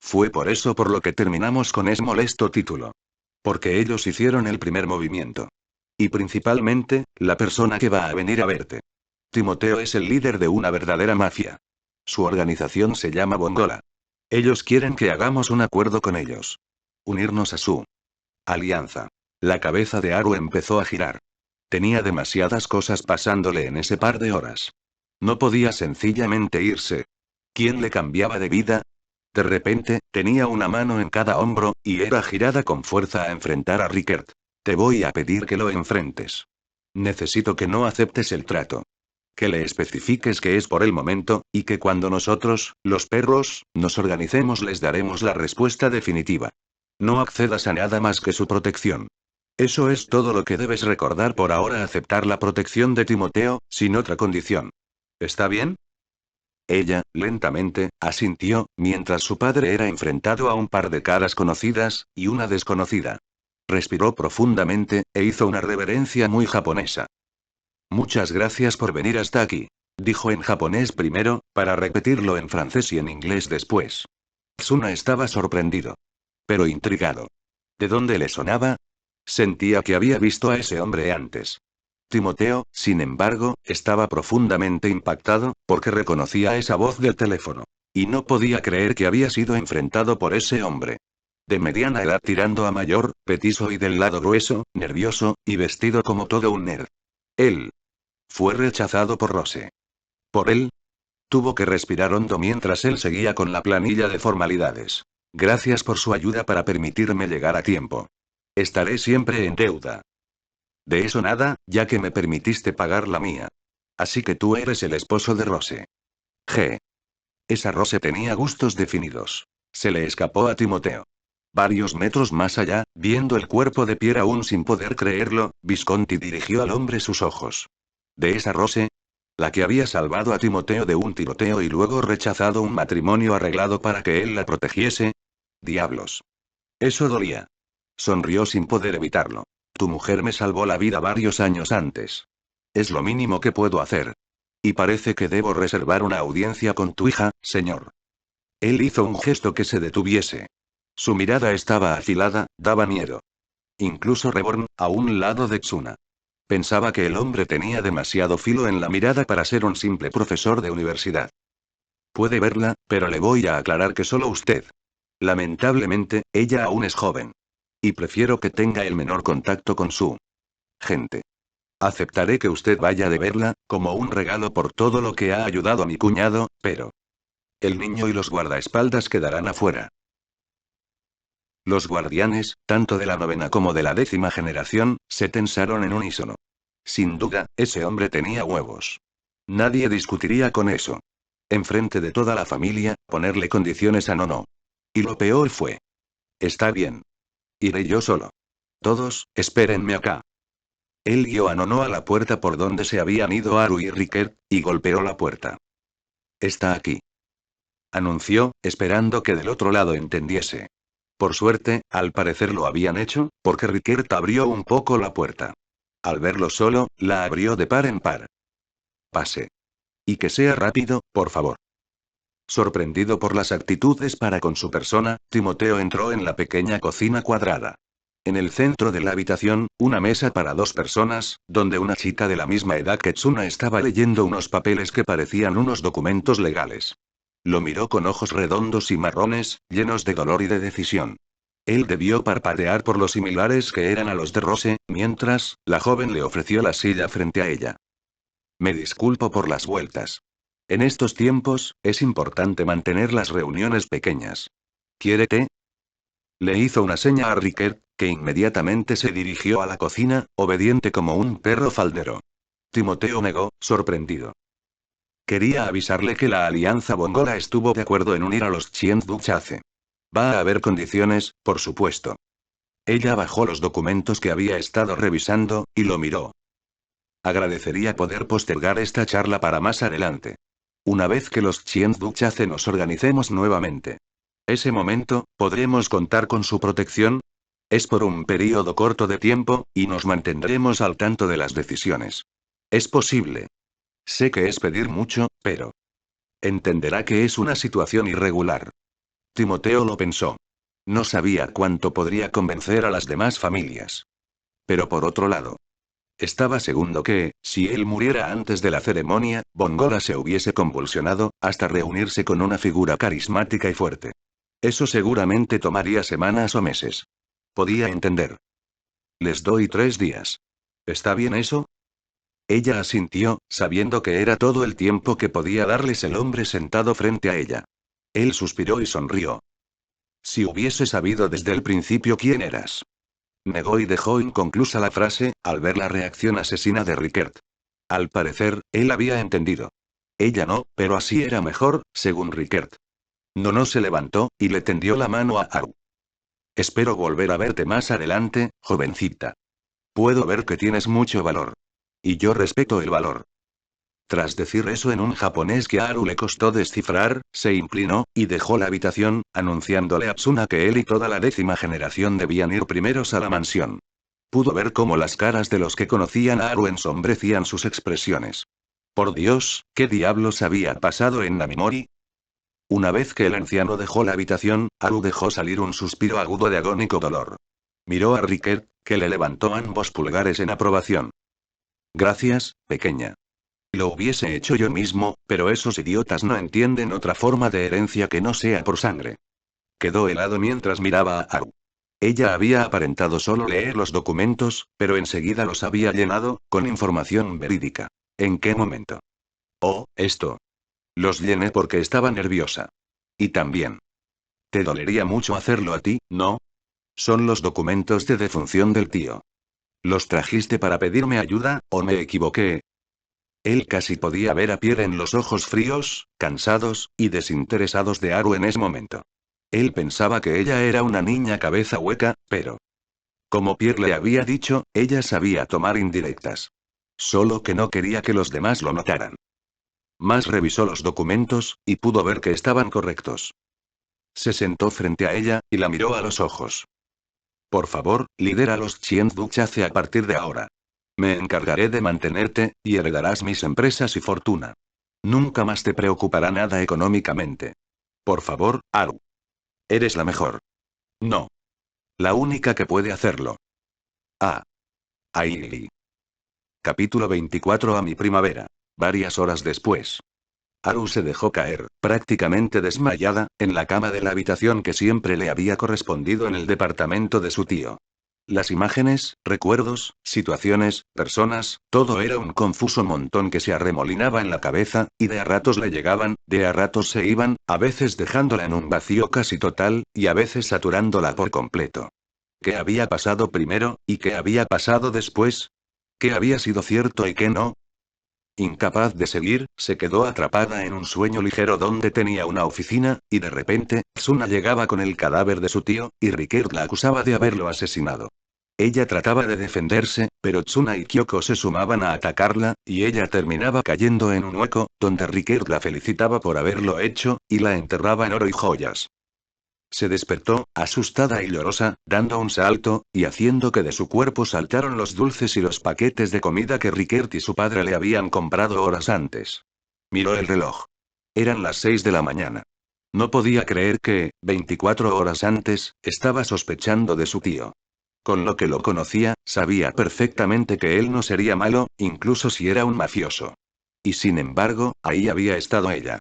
Fue por eso por lo que terminamos con ese molesto título. Porque ellos hicieron el primer movimiento. Y principalmente, la persona que va a venir a verte. Timoteo es el líder de una verdadera mafia. Su organización se llama Bongola. Ellos quieren que hagamos un acuerdo con ellos. Unirnos a su alianza. La cabeza de Haru empezó a girar. Tenía demasiadas cosas pasándole en ese par de horas. No podía sencillamente irse. ¿Quién le cambiaba de vida? De repente, tenía una mano en cada hombro, y era girada con fuerza a enfrentar a Rickert. Te voy a pedir que lo enfrentes. Necesito que no aceptes el trato. Que le especifiques que es por el momento, y que cuando nosotros, los perros, nos organicemos les daremos la respuesta definitiva. No accedas a nada más que su protección. Eso es todo lo que debes recordar por ahora, aceptar la protección de Timoteo, sin otra condición. ¿Está bien? Ella, lentamente, asintió, mientras su padre era enfrentado a un par de caras conocidas, y una desconocida. Respiró profundamente, e hizo una reverencia muy japonesa. Muchas gracias por venir hasta aquí. Dijo en japonés primero, para repetirlo en francés y en inglés después. Tsuna estaba sorprendido. Pero intrigado. ¿De dónde le sonaba? Sentía que había visto a ese hombre antes. Timoteo, sin embargo, estaba profundamente impactado, porque reconocía esa voz del teléfono. Y no podía creer que había sido enfrentado por ese hombre. De mediana edad tirando a mayor, petizo y del lado grueso, nervioso, y vestido como todo un nerd. Él. Fue rechazado por Rose. ¿Por él? Tuvo que respirar hondo mientras él seguía con la planilla de formalidades. Gracias por su ayuda para permitirme llegar a tiempo. Estaré siempre en deuda. De eso nada, ya que me permitiste pagar la mía. Así que tú eres el esposo de Rose. G. Esa Rose tenía gustos definidos. Se le escapó a Timoteo. Varios metros más allá, viendo el cuerpo de Pierre aún sin poder creerlo, Visconti dirigió al hombre sus ojos. ¿De esa Rose? ¿La que había salvado a Timoteo de un tiroteo y luego rechazado un matrimonio arreglado para que él la protegiese? Diablos. Eso dolía. Sonrió sin poder evitarlo. Tu mujer me salvó la vida varios años antes. Es lo mínimo que puedo hacer. Y parece que debo reservar una audiencia con tu hija, señor. Él hizo un gesto que se detuviese. Su mirada estaba afilada, daba miedo. Incluso Reborn, a un lado de Tsuna. Pensaba que el hombre tenía demasiado filo en la mirada para ser un simple profesor de universidad. Puede verla, pero le voy a aclarar que solo usted. Lamentablemente, ella aún es joven. Y prefiero que tenga el menor contacto con su gente. Aceptaré que usted vaya de verla, como un regalo por todo lo que ha ayudado a mi cuñado, pero el niño y los guardaespaldas quedarán afuera. Los guardianes, tanto de la 9ª como de la 10ª generación, se tensaron en unísono. Sin duda, ese hombre tenía huevos. Nadie discutiría con eso. Enfrente de toda la familia, ponerle condiciones a Nono. Y lo peor fue. Está bien. Iré yo solo. Todos, espérenme acá. Él guió a Nono a la puerta por donde se habían ido Haru y Rickert, y golpeó la puerta. Está aquí. Anunció, esperando que del otro lado entendiese. Por suerte, al parecer lo habían hecho, porque Rickert abrió un poco la puerta. Al verlo solo, la abrió de par en par. Pase. Y que sea rápido, por favor. Sorprendido por las actitudes para con su persona, Timoteo entró en la pequeña cocina cuadrada. En el centro de la habitación, una mesa para 2 personas, donde una chica de la misma edad que Tsuna estaba leyendo unos papeles que parecían unos documentos legales. Lo miró con ojos redondos y marrones, llenos de dolor y de decisión. Él debió parpadear por lo similares que eran a los de Rose, mientras, la joven le ofreció la silla frente a ella. Me disculpo por las vueltas. En estos tiempos, es importante mantener las reuniones pequeñas. ¿Quiere té? Le hizo una seña a Rickert, que inmediatamente se dirigió a la cocina, obediente como un perro faldero. Timoteo negó, sorprendido. Quería avisarle que la Alianza Bongola estuvo de acuerdo en unir a los Chien-Duchace. Va a haber condiciones, por supuesto. Ella bajó los documentos que había estado revisando, y lo miró. Agradecería poder postergar esta charla para más adelante. Una vez que los Chien-Duchace nos organicemos nuevamente. Ese momento, ¿podremos contar con su protección? Es por un período corto de tiempo, y nos mantendremos al tanto de las decisiones. Es posible. Sé que es pedir mucho, pero entenderá que es una situación irregular. Timoteo lo pensó. No sabía cuánto podría convencer a las demás familias. Pero por otro lado, estaba seguro que, si él muriera antes de la ceremonia, Bongola se hubiese convulsionado, hasta reunirse con una figura carismática y fuerte. Eso seguramente tomaría semanas o meses. Podía entender. Les doy 3 días. ¿Está bien eso? Ella asintió, sabiendo que era todo el tiempo que podía darles el hombre sentado frente a ella. Él suspiró y sonrió. Si hubiese sabido desde el principio quién eras. Negó y dejó inconclusa la frase, al ver la reacción asesina de Rickert. Al parecer, él había entendido. Ella no, pero así era mejor, según Rickert. No se levantó, y le tendió la mano a Haru. Espero volver a verte más adelante, jovencita. Puedo ver que tienes mucho valor. Y yo respeto el valor. Tras decir eso en un japonés que a Haru le costó descifrar, se inclinó, y dejó la habitación, anunciándole a Tsuna que él y toda la 10ª generación debían ir primeros a la mansión. Pudo ver cómo las caras de los que conocían a Haru ensombrecían sus expresiones. Por Dios, ¿qué diablos había pasado en Namimori? Una vez que el anciano dejó la habitación, Haru dejó salir un suspiro agudo de agónico dolor. Miró a Rickert, que le levantó ambos pulgares en aprobación. Gracias, pequeña. Lo hubiese hecho yo mismo, pero esos idiotas no entienden otra forma de herencia que no sea por sangre. Quedó helado mientras miraba a Haru. Ella había aparentado solo leer los documentos, pero enseguida los había llenado, con información verídica. ¿En qué momento? Oh, esto. Los llené porque estaba nerviosa. Y también. Te dolería mucho hacerlo a ti, ¿no? Son los documentos de defunción del tío. ¿Los trajiste para pedirme ayuda, o me equivoqué? Él casi podía ver a Pierre en los ojos fríos, cansados, y desinteresados de Haru en ese momento. Él pensaba que ella era una niña cabeza hueca, pero... Como Pierre le había dicho, ella sabía tomar indirectas. Solo que no quería que los demás lo notaran. Más revisó los documentos, y pudo ver que estaban correctos. Se sentó frente a ella, y la miró a los ojos. Por favor, lidera los Chien-Duchace a partir de ahora. Me encargaré de mantenerte, y heredarás mis empresas y fortuna. Nunca más te preocupará nada económicamente. Por favor, Haru. Eres la mejor. No. La única que puede hacerlo. Ah. Ahí. Capítulo 24 a mi primavera. Varias horas después. Haru se dejó caer, prácticamente desmayada, en la cama de la habitación que siempre le había correspondido en el departamento de su tío. Las imágenes, recuerdos, situaciones, personas, todo era un confuso montón que se arremolinaba en la cabeza, y de a ratos le llegaban, de a ratos se iban, a veces dejándola en un vacío casi total, y a veces saturándola por completo. ¿Qué había pasado primero, y qué había pasado después? ¿Qué había sido cierto y qué no? Incapaz de seguir, se quedó atrapada en un sueño ligero donde tenía una oficina, y de repente, Tsuna llegaba con el cadáver de su tío, y Rickert la acusaba de haberlo asesinado. Ella trataba de defenderse, pero Tsuna y Kyoko se sumaban a atacarla, y ella terminaba cayendo en un hueco, donde Rickert la felicitaba por haberlo hecho, y la enterraba en oro y joyas. Se despertó, asustada y llorosa, dando un salto, y haciendo que de su cuerpo saltaron los dulces y los paquetes de comida que Rickert y su padre le habían comprado horas antes. Miró el reloj. Eran las 6 de la mañana. No podía creer que, 24 horas antes, estaba sospechando de su tío. Con lo que lo conocía, sabía perfectamente que él no sería malo, incluso si era un mafioso. Y sin embargo, ahí había estado ella.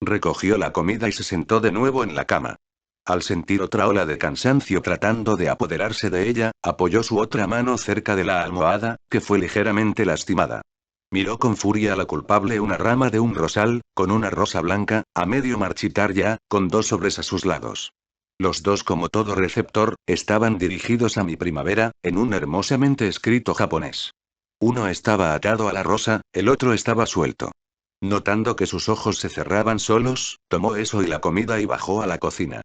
Recogió la comida y se sentó de nuevo en la cama. Al sentir otra ola de cansancio tratando de apoderarse de ella, apoyó su otra mano cerca de la almohada, que fue ligeramente lastimada. Miró con furia a la culpable una rama de un rosal, con una rosa blanca, a medio marchitar ya, con dos sobres a sus lados. Los dos, como todo receptor, estaban dirigidos a mi primavera, en un hermosamente escrito japonés. Uno estaba atado a la rosa, el otro estaba suelto. Notando que sus ojos se cerraban solos, tomó eso y la comida y bajó a la cocina.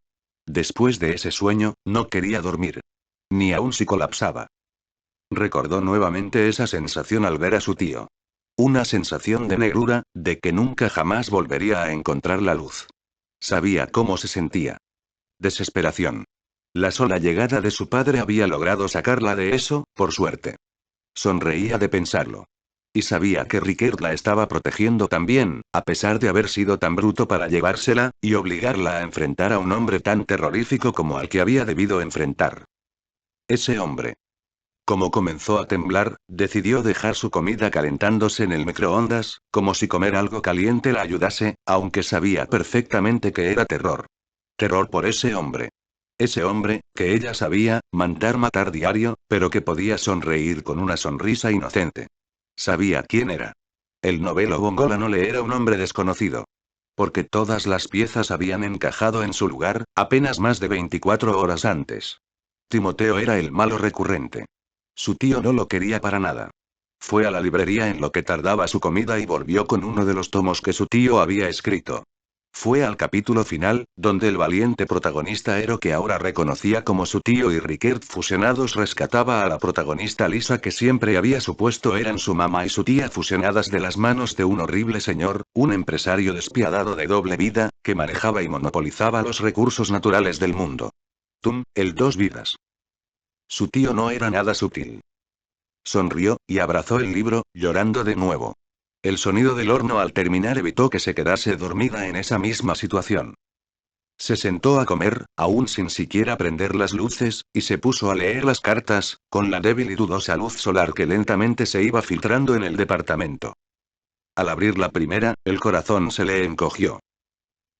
Después de ese sueño, no quería dormir. Ni aun si colapsaba. Recordó nuevamente esa sensación al ver a su tío. Una sensación de negrura, de que nunca jamás volvería a encontrar la luz. Sabía cómo se sentía. Desesperación. La sola llegada de su padre había logrado sacarla de eso, por suerte. Sonreía de pensarlo. Y sabía que Rickert la estaba protegiendo también, a pesar de haber sido tan bruto para llevársela, y obligarla a enfrentar a un hombre tan terrorífico como al que había debido enfrentar. Ese hombre. Como comenzó a temblar, decidió dejar su comida calentándose en el microondas, como si comer algo caliente la ayudase, aunque sabía perfectamente que era terror. Terror por ese hombre. Ese hombre, que ella sabía, mandar matar diario, pero que podía sonreír con una sonrisa inocente. Sabía quién era. El novelo Bongola no le era un hombre desconocido. Porque todas las piezas habían encajado en su lugar, apenas más de 24 horas antes. Timoteo era el malo recurrente. Su tío no lo quería para nada. Fue a la librería en lo que tardaba su comida y volvió con uno de los tomos que su tío había escrito. Fue al capítulo final, donde el valiente protagonista Ero, que ahora reconocía como su tío, y Rickert fusionados, rescataba a la protagonista Lisa, que siempre había supuesto eran su mamá y su tía, fusionadas de las manos de un horrible señor, un empresario despiadado de doble vida, que manejaba y monopolizaba los recursos naturales del mundo. El dos vidas. Su tío no era nada sutil. Sonrió, y abrazó el libro, llorando de nuevo. El sonido del horno al terminar evitó que se quedase dormida en esa misma situación. Se sentó a comer, aún sin siquiera prender las luces, y se puso a leer las cartas, con la débil y dudosa luz solar que lentamente se iba filtrando en el departamento. Al abrir la primera, el corazón se le encogió.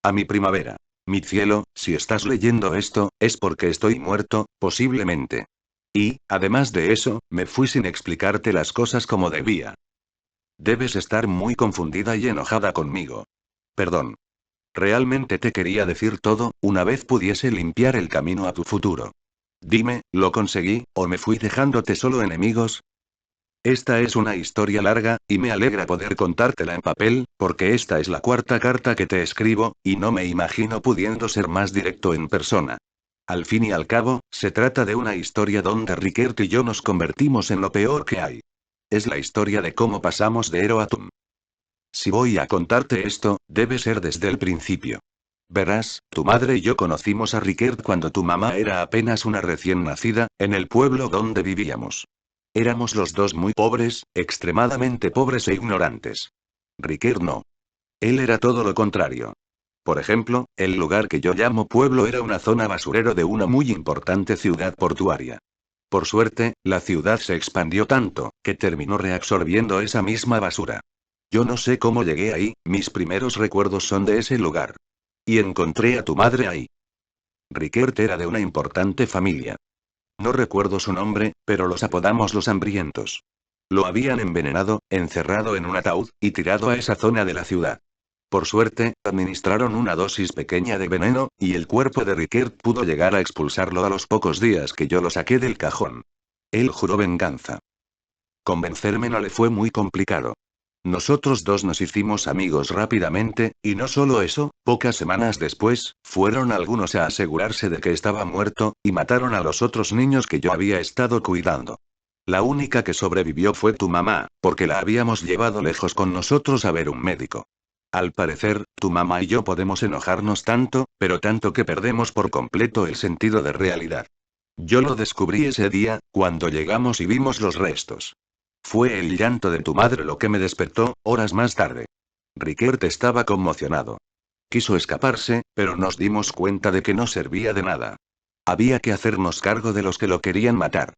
A mi primavera. Mi cielo, si estás leyendo esto, es porque estoy muerto, posiblemente. Y, además de eso, me fui sin explicarte las cosas como debía. Debes estar muy confundida y enojada conmigo. Perdón. Realmente te quería decir todo, una vez pudiese limpiar el camino a tu futuro. Dime, ¿lo conseguí, o me fui dejándote solo enemigos? Esta es una historia larga, y me alegra poder contártela en papel, porque esta es la cuarta carta que te escribo, y no me imagino pudiendo ser más directo en persona. Al fin y al cabo, se trata de una historia donde Rickert y yo nos convertimos en lo peor que hay. Es la historia de cómo pasamos de Ero a Tum. Si voy a contarte esto, debe ser desde el principio. Verás, tu madre y yo conocimos a Rickert cuando tu mamá era apenas una recién nacida, en el pueblo donde vivíamos. Éramos los dos muy pobres, extremadamente pobres e ignorantes. Rickert no. Él era todo lo contrario. Por ejemplo, el lugar que yo llamo pueblo era una zona basurero de una muy importante ciudad portuaria. Por suerte, la ciudad se expandió tanto, que terminó reabsorbiendo esa misma basura. Yo no sé cómo llegué ahí, mis primeros recuerdos son de ese lugar. Y encontré a tu madre ahí. Rickert era de una importante familia. No recuerdo su nombre, pero los apodamos los hambrientos. Lo habían envenenado, encerrado en un ataúd, y tirado a esa zona de la ciudad. Por suerte, administraron una dosis pequeña de veneno, y el cuerpo de Rickert pudo llegar a expulsarlo a los pocos días que yo lo saqué del cajón. Él juró venganza. Convencerme no le fue muy complicado. Nosotros dos nos hicimos amigos rápidamente, y no solo eso, pocas semanas después, fueron algunos a asegurarse de que estaba muerto, y mataron a los otros niños que yo había estado cuidando. La única que sobrevivió fue tu mamá, porque la habíamos llevado lejos con nosotros a ver un médico. Al parecer, tu mamá y yo podemos enojarnos tanto, pero tanto que perdemos por completo el sentido de realidad. Yo lo descubrí ese día, cuando llegamos y vimos los restos. Fue el llanto de tu madre lo que me despertó, horas más tarde. Rickert estaba conmocionado. Quiso escaparse, pero nos dimos cuenta de que no servía de nada. Había que hacernos cargo de los que lo querían matar.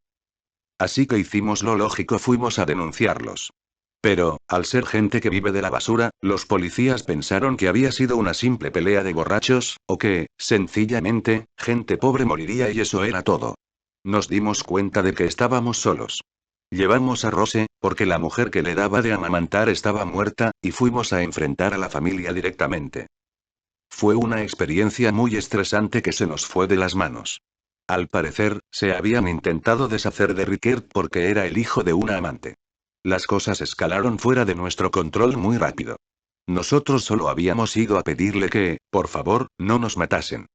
Así que hicimos lo lógico, fuimos a denunciarlos. Pero, al ser gente que vive de la basura, los policías pensaron que había sido una simple pelea de borrachos, o que, sencillamente, gente pobre moriría y eso era todo. Nos dimos cuenta de que estábamos solos. Llevamos a Rose, porque la mujer que le daba de amamantar estaba muerta, y fuimos a enfrentar a la familia directamente. Fue una experiencia muy estresante que se nos fue de las manos. Al parecer, se habían intentado deshacer de Rickert porque era el hijo de una amante. Las cosas escalaron fuera de nuestro control muy rápido. Nosotros solo habíamos ido a pedirle que, por favor, no nos matasen.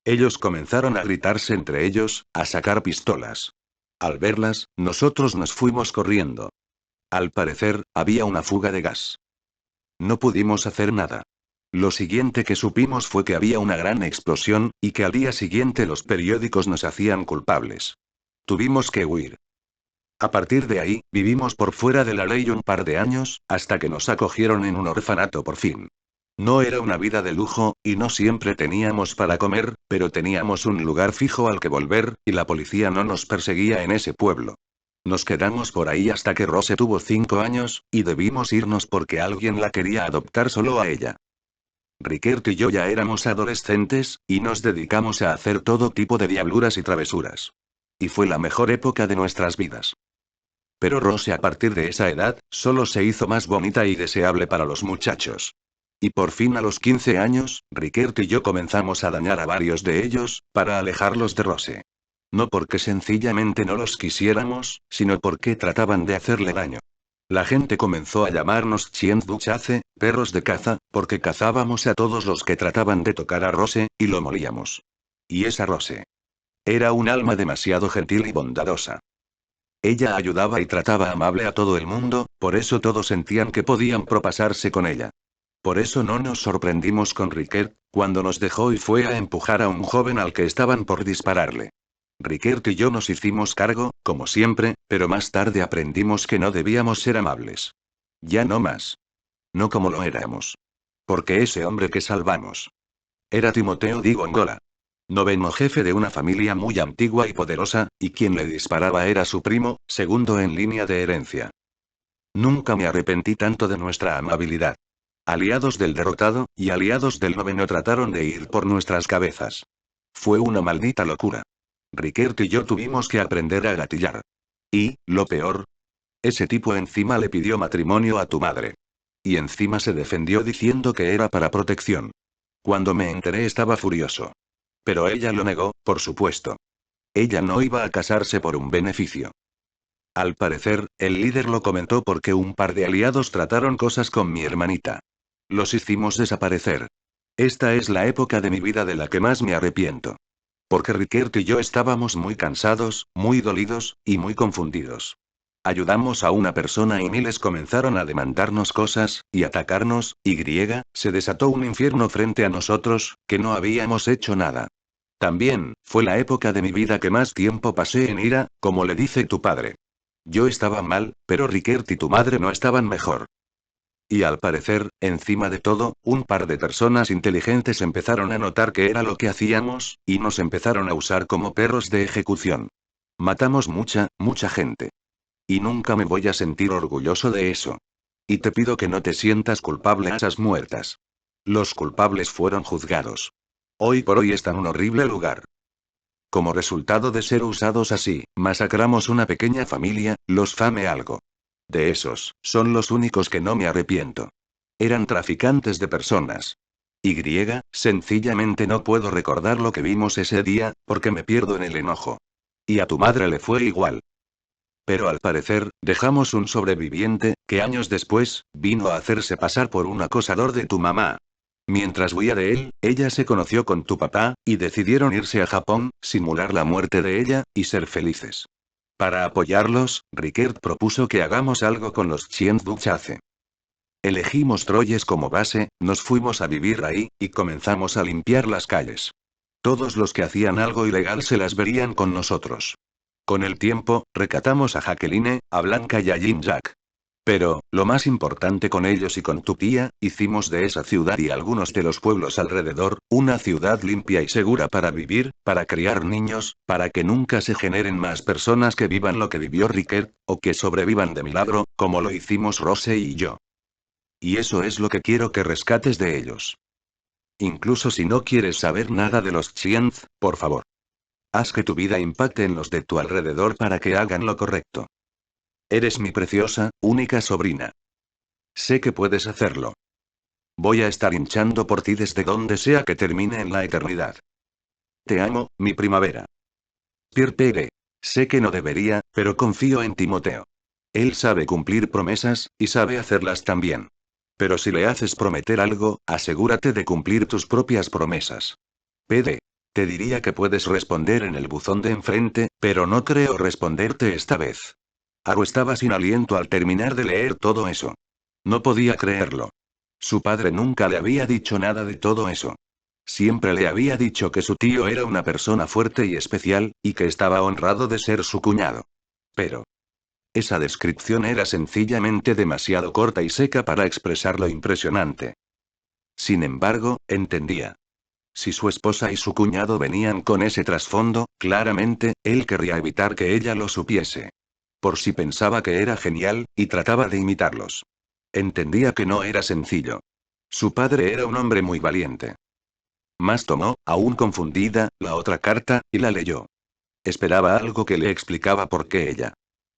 Ellos comenzaron a gritarse entre ellos, a sacar pistolas. Al verlas, nosotros nos fuimos corriendo. Al parecer, había una fuga de gas. No pudimos hacer nada. Lo siguiente que supimos fue que había una gran explosión, y que al día siguiente los periódicos nos hacían culpables. Tuvimos que huir. A partir de ahí, vivimos por fuera de la ley un par de años, hasta que nos acogieron en un orfanato por fin. No era una vida de lujo, y no siempre teníamos para comer, pero teníamos un lugar fijo al que volver, y la policía no nos perseguía en ese pueblo. Nos quedamos por ahí hasta que Rose tuvo 5 años, y debimos irnos porque alguien la quería adoptar solo a ella. Rickert y yo ya éramos adolescentes, y nos dedicamos a hacer todo tipo de diabluras y travesuras. Y fue la mejor época de nuestras vidas. Pero Rose a partir de esa edad, solo se hizo más bonita y deseable para los muchachos. Y por fin a los 15 años, Rickert y yo comenzamos a dañar a varios de ellos, para alejarlos de Rose. No porque sencillamente no los quisiéramos, sino porque trataban de hacerle daño. La gente comenzó a llamarnos Chien du Chace, perros de caza, porque cazábamos a todos los que trataban de tocar a Rose, y lo molíamos. Y esa Rose. Era un alma demasiado gentil y bondadosa. Ella ayudaba y trataba amable a todo el mundo, por eso todos sentían que podían propasarse con ella. Por eso no nos sorprendimos con Rickert, cuando nos dejó y fue a empujar a un joven al que estaban por dispararle. Rickert y yo nos hicimos cargo, como siempre, pero más tarde aprendimos que no debíamos ser amables. Ya no más. No como lo éramos. Porque ese hombre que salvamos era Timoteo Di Gongola. Noveno jefe de una familia muy antigua y poderosa, y quien le disparaba era su primo, segundo en línea de herencia. Nunca me arrepentí tanto de nuestra amabilidad. Aliados del derrotado, y aliados del noveno trataron de ir por nuestras cabezas. Fue una maldita locura. Rickert y yo tuvimos que aprender a gatillar. Y, lo peor, ese tipo encima le pidió matrimonio a tu madre. Y encima se defendió diciendo que era para protección. Cuando me enteré estaba furioso. Pero ella lo negó, por supuesto. Ella no iba a casarse por un beneficio. Al parecer, el líder lo comentó porque un par de aliados trataron cosas con mi hermanita. Los hicimos desaparecer. Esta es la época de mi vida de la que más me arrepiento. Porque Rickert y yo estábamos muy cansados, muy dolidos, y muy confundidos. Ayudamos a una persona y miles comenzaron a demandarnos cosas, y atacarnos, y se desató un infierno frente a nosotros, que no habíamos hecho nada. También, fue la época de mi vida que más tiempo pasé en ira, como le dice tu padre. Yo estaba mal, pero Rickert y tu madre no estaban mejor. Y al parecer, encima de todo, un par de personas inteligentes empezaron a notar que era lo que hacíamos, y nos empezaron a usar como perros de ejecución. Matamos mucha gente. Y nunca me voy a sentir orgulloso de eso. Y te pido que no te sientas culpable a esas muertas. Los culpables fueron juzgados. Hoy por hoy está en un horrible lugar. Como resultado de ser usados así, masacramos una pequeña familia, los Fame algo. De esos, son los únicos que no me arrepiento. Eran traficantes de personas. Y, sencillamente no puedo recordar lo que vimos ese día, porque me pierdo en el enojo. Y a tu madre le fue igual. Pero al parecer, dejamos un sobreviviente, que años después, vino a hacerse pasar por un acosador de tu mamá. Mientras huía de él, ella se conoció con tu papá, y decidieron irse a Japón, simular la muerte de ella, y ser felices. Para apoyarlos, Rickert propuso que hagamos algo con los Chien du Chace. Elegimos Troyes como base, nos fuimos a vivir ahí, y comenzamos a limpiar las calles. Todos los que hacían algo ilegal se las verían con nosotros. Con el tiempo, recatamos a Jacqueline, a Blanca y a Jim Jack. Pero, lo más importante con ellos y con tu tía, hicimos de esa ciudad y algunos de los pueblos alrededor, una ciudad limpia y segura para vivir, para criar niños, para que nunca se generen más personas que vivan lo que vivió Rickert, o que sobrevivan de milagro, como lo hicimos Rose y yo. Y eso es lo que quiero que rescates de ellos. Incluso si no quieres saber nada de los Chienz, por favor. Haz que tu vida impacte en los de tu alrededor para que hagan lo correcto. Eres mi preciosa, única sobrina. Sé que puedes hacerlo. Voy a estar hinchando por ti desde donde sea que termine en la eternidad. Te amo, mi primavera. Pierre. Sé que no debería, pero confío en Timoteo. Él sabe cumplir promesas, y sabe hacerlas también. Pero si le haces prometer algo, asegúrate de cumplir tus propias promesas. PD. Te diría que puedes responder en el buzón de enfrente, pero no creo responderte esta vez. Aro estaba sin aliento al terminar de leer todo eso. No podía creerlo. Su padre nunca le había dicho nada de todo eso. Siempre le había dicho que su tío era una persona fuerte y especial, y que estaba honrado de ser su cuñado. Pero esa descripción era sencillamente demasiado corta y seca para expresar lo impresionante. Sin embargo, entendía. Si su esposa y su cuñado venían con ese trasfondo, claramente, él querría evitar que ella lo supiese. Por si pensaba que era genial, y trataba de imitarlos. Entendía que no era sencillo. Su padre era un hombre muy valiente. Mas tomó, aún confundida, la otra carta, y la leyó. Esperaba algo que le explicaba por qué ella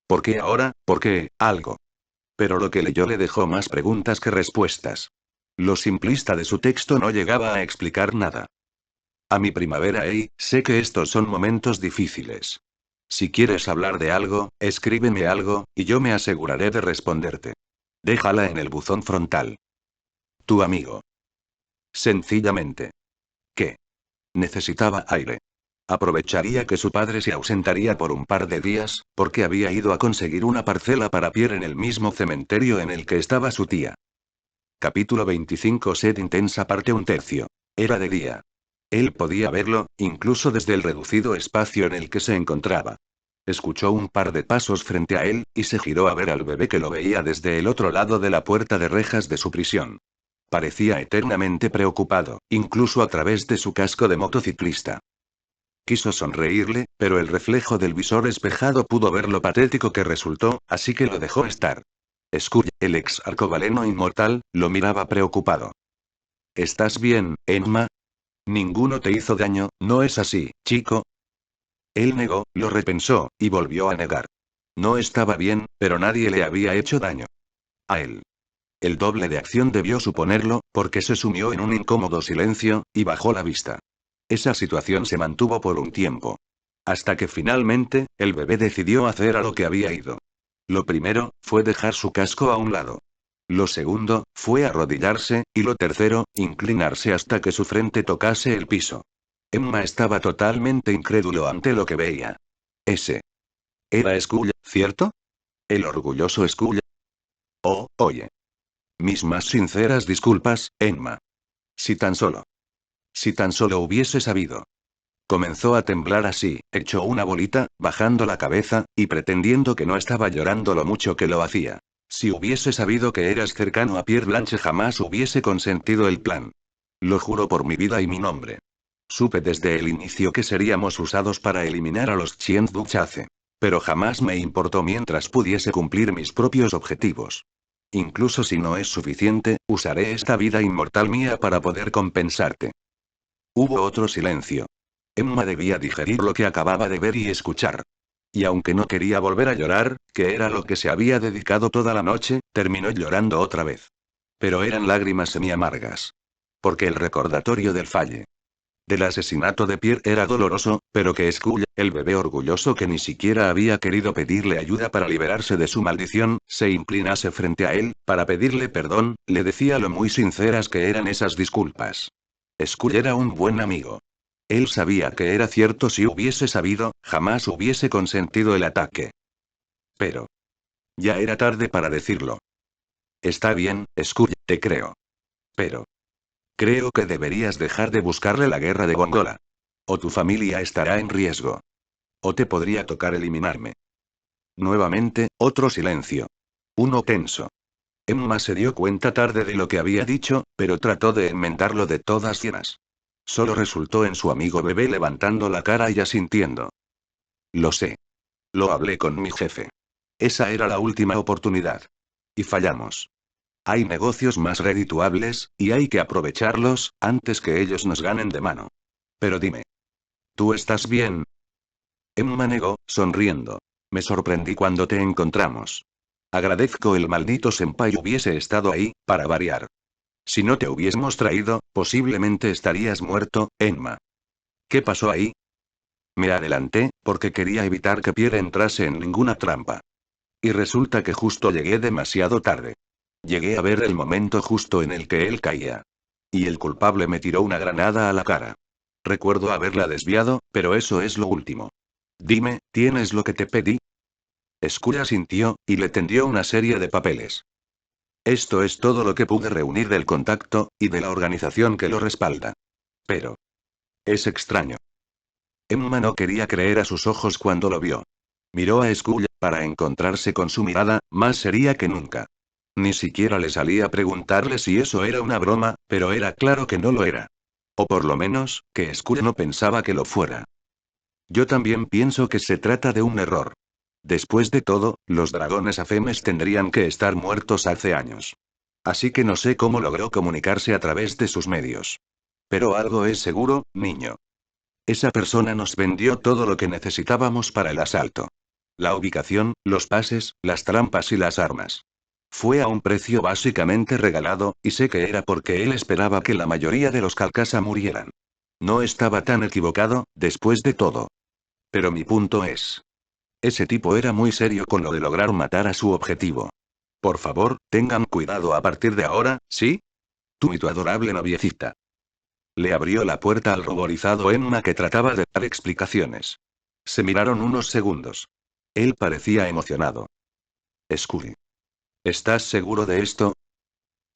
¿Por qué ahora? ¿Por qué? Algo. Pero lo que leyó le dejó más preguntas que respuestas. Lo simplista de su texto no llegaba a explicar nada. A mi primavera, sé que estos son momentos difíciles. Si quieres hablar de algo, escríbeme algo, y yo me aseguraré de responderte. Déjala en el buzón frontal. Tu amigo. Sencillamente. ¿Qué? Necesitaba aire. Aprovecharía que su padre se ausentaría por un par de días, porque había ido a conseguir una parcela para Pierre en el mismo cementerio en el que estaba su tía. Capítulo 25. Sed intensa parte un tercio. Era de día. Él podía verlo, incluso desde el reducido espacio en el que se encontraba. Escuchó un par de pasos frente a él, y se giró a ver al bebé que lo veía desde el otro lado de la puerta de rejas de su prisión. Parecía eternamente preocupado, incluso a través de su casco de motociclista. Quiso sonreírle, pero el reflejo del visor espejado pudo ver lo patético que resultó, así que lo dejó estar. Skull, el ex arcobaleno inmortal, lo miraba preocupado. ¿Estás bien, Emma? Ninguno te hizo daño, ¿no es así, chico? Él negó, lo repensó, y volvió a negar. No estaba bien, pero nadie le había hecho daño. A él. El doble de acción debió suponerlo, porque se sumió en un incómodo silencio, y bajó la vista. Esa situación se mantuvo por un tiempo. Hasta que finalmente, el bebé decidió hacer a lo que había ido. Lo primero, fue dejar su casco a un lado. Lo segundo, fue arrodillarse, y lo tercero, inclinarse hasta que su frente tocase el piso. Emma estaba totalmente incrédulo ante lo que veía. Ese. Era Skull, ¿cierto? El orgulloso Skull. Oh, oye. Mis más sinceras disculpas, Emma. Si tan solo. Si tan solo hubiese sabido. Comenzó a temblar así, echó una bolita, bajando la cabeza, y pretendiendo que no estaba llorando lo mucho que lo hacía. Si hubiese sabido que eras cercano a Pierre Blanche jamás hubiese consentido el plan. Lo juro por mi vida y mi nombre. Supe desde el inicio que seríamos usados para eliminar a los Chien Duchace. Pero jamás me importó mientras pudiese cumplir mis propios objetivos. Incluso si no es suficiente, usaré esta vida inmortal mía para poder compensarte. Hubo otro silencio. Emma debía digerir lo que acababa de ver y escuchar. Y aunque no quería volver a llorar, que era lo que se había dedicado toda la noche, terminó llorando otra vez. Pero eran lágrimas semi-amargas. Porque el recordatorio del falle del asesinato de Pierre era doloroso, pero que Skull, el bebé orgulloso que ni siquiera había querido pedirle ayuda para liberarse de su maldición, se inclinase frente a él, para pedirle perdón, le decía lo muy sinceras que eran esas disculpas. Skull era un buen amigo. Él sabía que era cierto si hubiese sabido, jamás hubiese consentido el ataque. Pero. Ya era tarde para decirlo. Está bien, Skull, te creo. Pero. Creo que deberías dejar de buscarle la guerra de Gongola. O tu familia estará en riesgo. O te podría tocar eliminarme. Nuevamente, otro silencio. Uno tenso. Emma se dio cuenta tarde de lo que había dicho, pero trató de enmendarlo de todas llenas. Solo resultó en su amigo bebé levantando la cara y asintiendo. Lo sé. Lo hablé con mi jefe. Esa era la última oportunidad. Y fallamos. Hay negocios más redituables, y hay que aprovecharlos, antes que ellos nos ganen de mano. Pero dime. ¿Tú estás bien? Emma negó, sonriendo. Me sorprendí cuando te encontramos. Agradezco el maldito senpai hubiese estado ahí, para variar. Si no te hubiésemos traído, posiblemente estarías muerto, Emma. ¿Qué pasó ahí? Me adelanté, porque quería evitar que Pierre entrase en ninguna trampa. Y resulta que justo llegué demasiado tarde. Llegué a ver el momento justo en el que él caía. Y el culpable me tiró una granada a la cara. Recuerdo haberla desviado, pero eso es lo último. Dime, ¿tienes lo que te pedí? Skull asintió, y le tendió una serie de papeles. Esto es todo lo que pude reunir del contacto, y de la organización que lo respalda. Pero. Es extraño. Emma no quería creer a sus ojos cuando lo vio. Miró a Skull, para encontrarse con su mirada, más seria que nunca. Ni siquiera le salía a preguntarle si eso era una broma, pero era claro que no lo era. O por lo menos, que Skull no pensaba que lo fuera. Yo también pienso que se trata de un error. Después de todo, los dragones afemes tendrían que estar muertos hace años. Así que no sé cómo logró comunicarse a través de sus medios. Pero algo es seguro, niño. Esa persona nos vendió todo lo que necesitábamos para el asalto. La ubicación, los pases, las trampas y las armas. Fue a un precio básicamente regalado, y sé que era porque él esperaba que la mayoría de los Calcasa murieran. No estaba tan equivocado, después de todo. Pero mi punto es. Ese tipo era muy serio con lo de lograr matar a su objetivo. Por favor, tengan cuidado a partir de ahora, ¿sí? Tú y tu adorable noviecita. Le abrió la puerta al ruborizado Emma que trataba de dar explicaciones. Se miraron unos segundos. Él parecía emocionado. Scully. ¿Estás seguro de esto?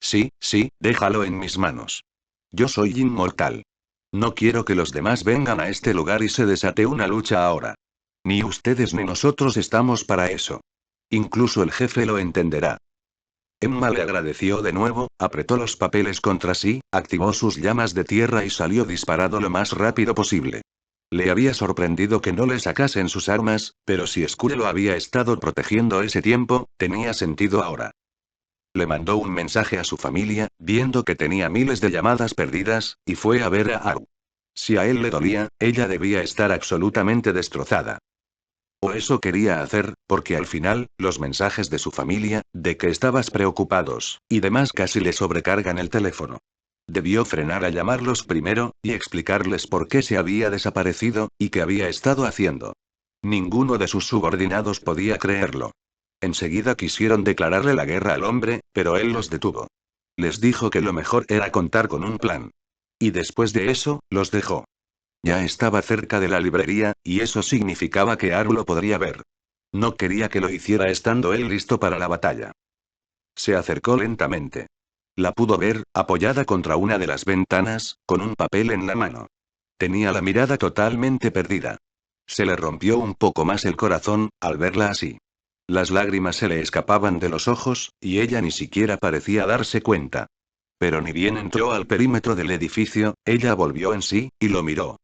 Sí, sí, déjalo en mis manos. Yo soy inmortal. No quiero que los demás vengan a este lugar y se desate una lucha ahora. Ni ustedes ni nosotros estamos para eso. Incluso el jefe lo entenderá. Emma le agradeció de nuevo, apretó los papeles contra sí, activó sus llamas de tierra y salió disparado lo más rápido posible. Le había sorprendido que no le sacasen sus armas, pero si Scully lo había estado protegiendo ese tiempo, tenía sentido ahora. Le mandó un mensaje a su familia, viendo que tenía miles de llamadas perdidas, y fue a ver a Aru. Si a él le dolía, ella debía estar absolutamente destrozada. O eso quería hacer, porque al final, los mensajes de su familia, de que estabas preocupados, y demás casi le sobrecargan el teléfono. Debió frenar a llamarlos primero, y explicarles por qué se había desaparecido, y qué había estado haciendo. Ninguno de sus subordinados podía creerlo. Enseguida quisieron declararle la guerra al hombre, pero él los detuvo. Les dijo que lo mejor era contar con un plan. Y después de eso, los dejó. Ya estaba cerca de la librería, y eso significaba que Aru lo podría ver. No quería que lo hiciera estando él listo para la batalla. Se acercó lentamente. La pudo ver, apoyada contra una de las ventanas, con un papel en la mano. Tenía la mirada totalmente perdida. Se le rompió un poco más el corazón, al verla así. Las lágrimas se le escapaban de los ojos, y ella ni siquiera parecía darse cuenta. Pero ni bien entró al perímetro del edificio, ella volvió en sí, y lo miró.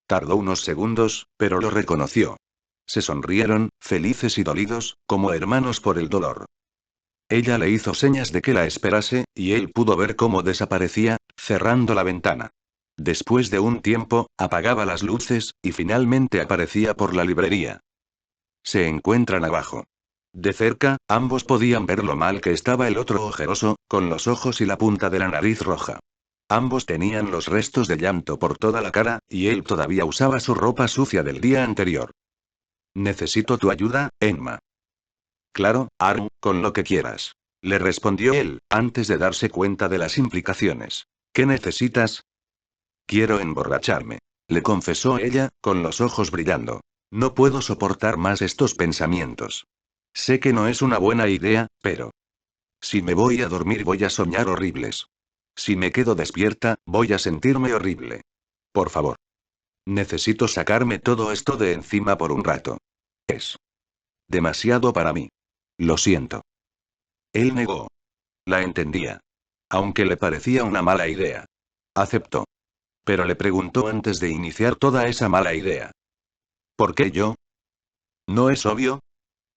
Tardó unos segundos, pero lo reconoció. Se sonrieron, felices y dolidos, como hermanos por el dolor. Ella le hizo señas de que la esperase, y él pudo ver cómo desaparecía, cerrando la ventana. Después de un tiempo, apagaba las luces, y finalmente aparecía por la librería. Se encuentran abajo. De cerca, ambos podían ver lo mal que estaba el otro ojeroso, con los ojos y la punta de la nariz roja. Ambos tenían los restos de llanto por toda la cara, y él todavía usaba su ropa sucia del día anterior. Necesito tu ayuda, Emma. Claro, Aru, con lo que quieras. Le respondió él, antes de darse cuenta de las implicaciones. ¿Qué necesitas? Quiero emborracharme. Le confesó ella, con los ojos brillando. No puedo soportar más estos pensamientos. Sé que no es una buena idea, pero... Si me voy a dormir voy a soñar horribles. Si me quedo despierta, voy a sentirme horrible. Por favor. Necesito sacarme todo esto de encima por un rato. Es demasiado para mí. Lo siento. Él negó. La entendía. Aunque le parecía una mala idea. Aceptó. Pero le preguntó antes de iniciar toda esa mala idea. ¿Por qué yo? ¿No es obvio?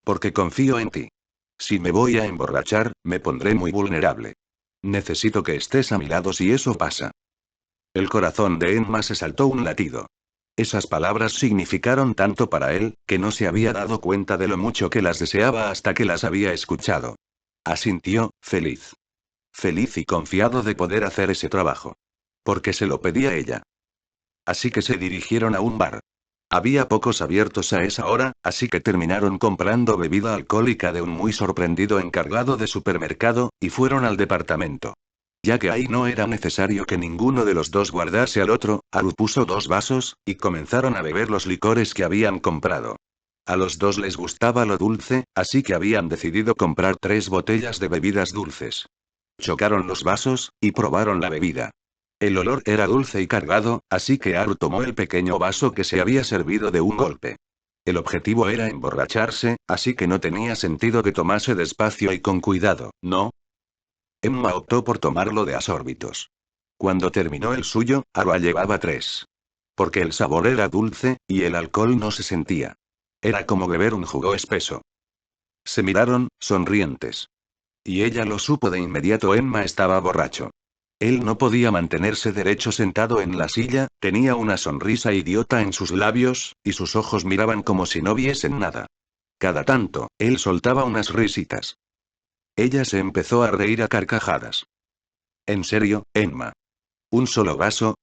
Porque confío en ti. Si me voy a emborrachar, me pondré muy vulnerable. Necesito que estés a mi lado si eso pasa. El corazón de Emma se saltó un latido. Esas palabras significaron tanto para él, que no se había dado cuenta de lo mucho que las deseaba hasta que las había escuchado. Asintió, feliz. Feliz y confiado de poder hacer ese trabajo. Porque se lo pedía ella. Así que se dirigieron a un bar. Había pocos abiertos a esa hora, así que terminaron comprando bebida alcohólica de un muy sorprendido encargado de supermercado, y fueron al departamento. Ya que ahí no era necesario que ninguno de los dos guardase al otro, Aru puso 2 vasos, y comenzaron a beber los licores que habían comprado. A los dos les gustaba lo dulce, así que habían decidido comprar 3 botellas de bebidas dulces. Chocaron los vasos, y probaron la bebida. El olor era dulce y cargado, así que Aru tomó el pequeño vaso que se había servido de un golpe. El objetivo era emborracharse, así que no tenía sentido que tomase despacio y con cuidado, ¿no? Emma optó por tomarlo de a sórbitos. Cuando terminó el suyo, Aru llevaba 3. Porque el sabor era dulce, y el alcohol no se sentía. Era como beber un jugo espeso. Se miraron, sonrientes. Y ella lo supo de inmediato. Emma estaba borracho. Él no podía mantenerse derecho sentado en la silla, tenía una sonrisa idiota en sus labios, y sus ojos miraban como si no viesen nada. Cada tanto, él soltaba unas risitas. Ella se empezó a reír a carcajadas. ¿En serio, Emma? ¿Un solo vaso?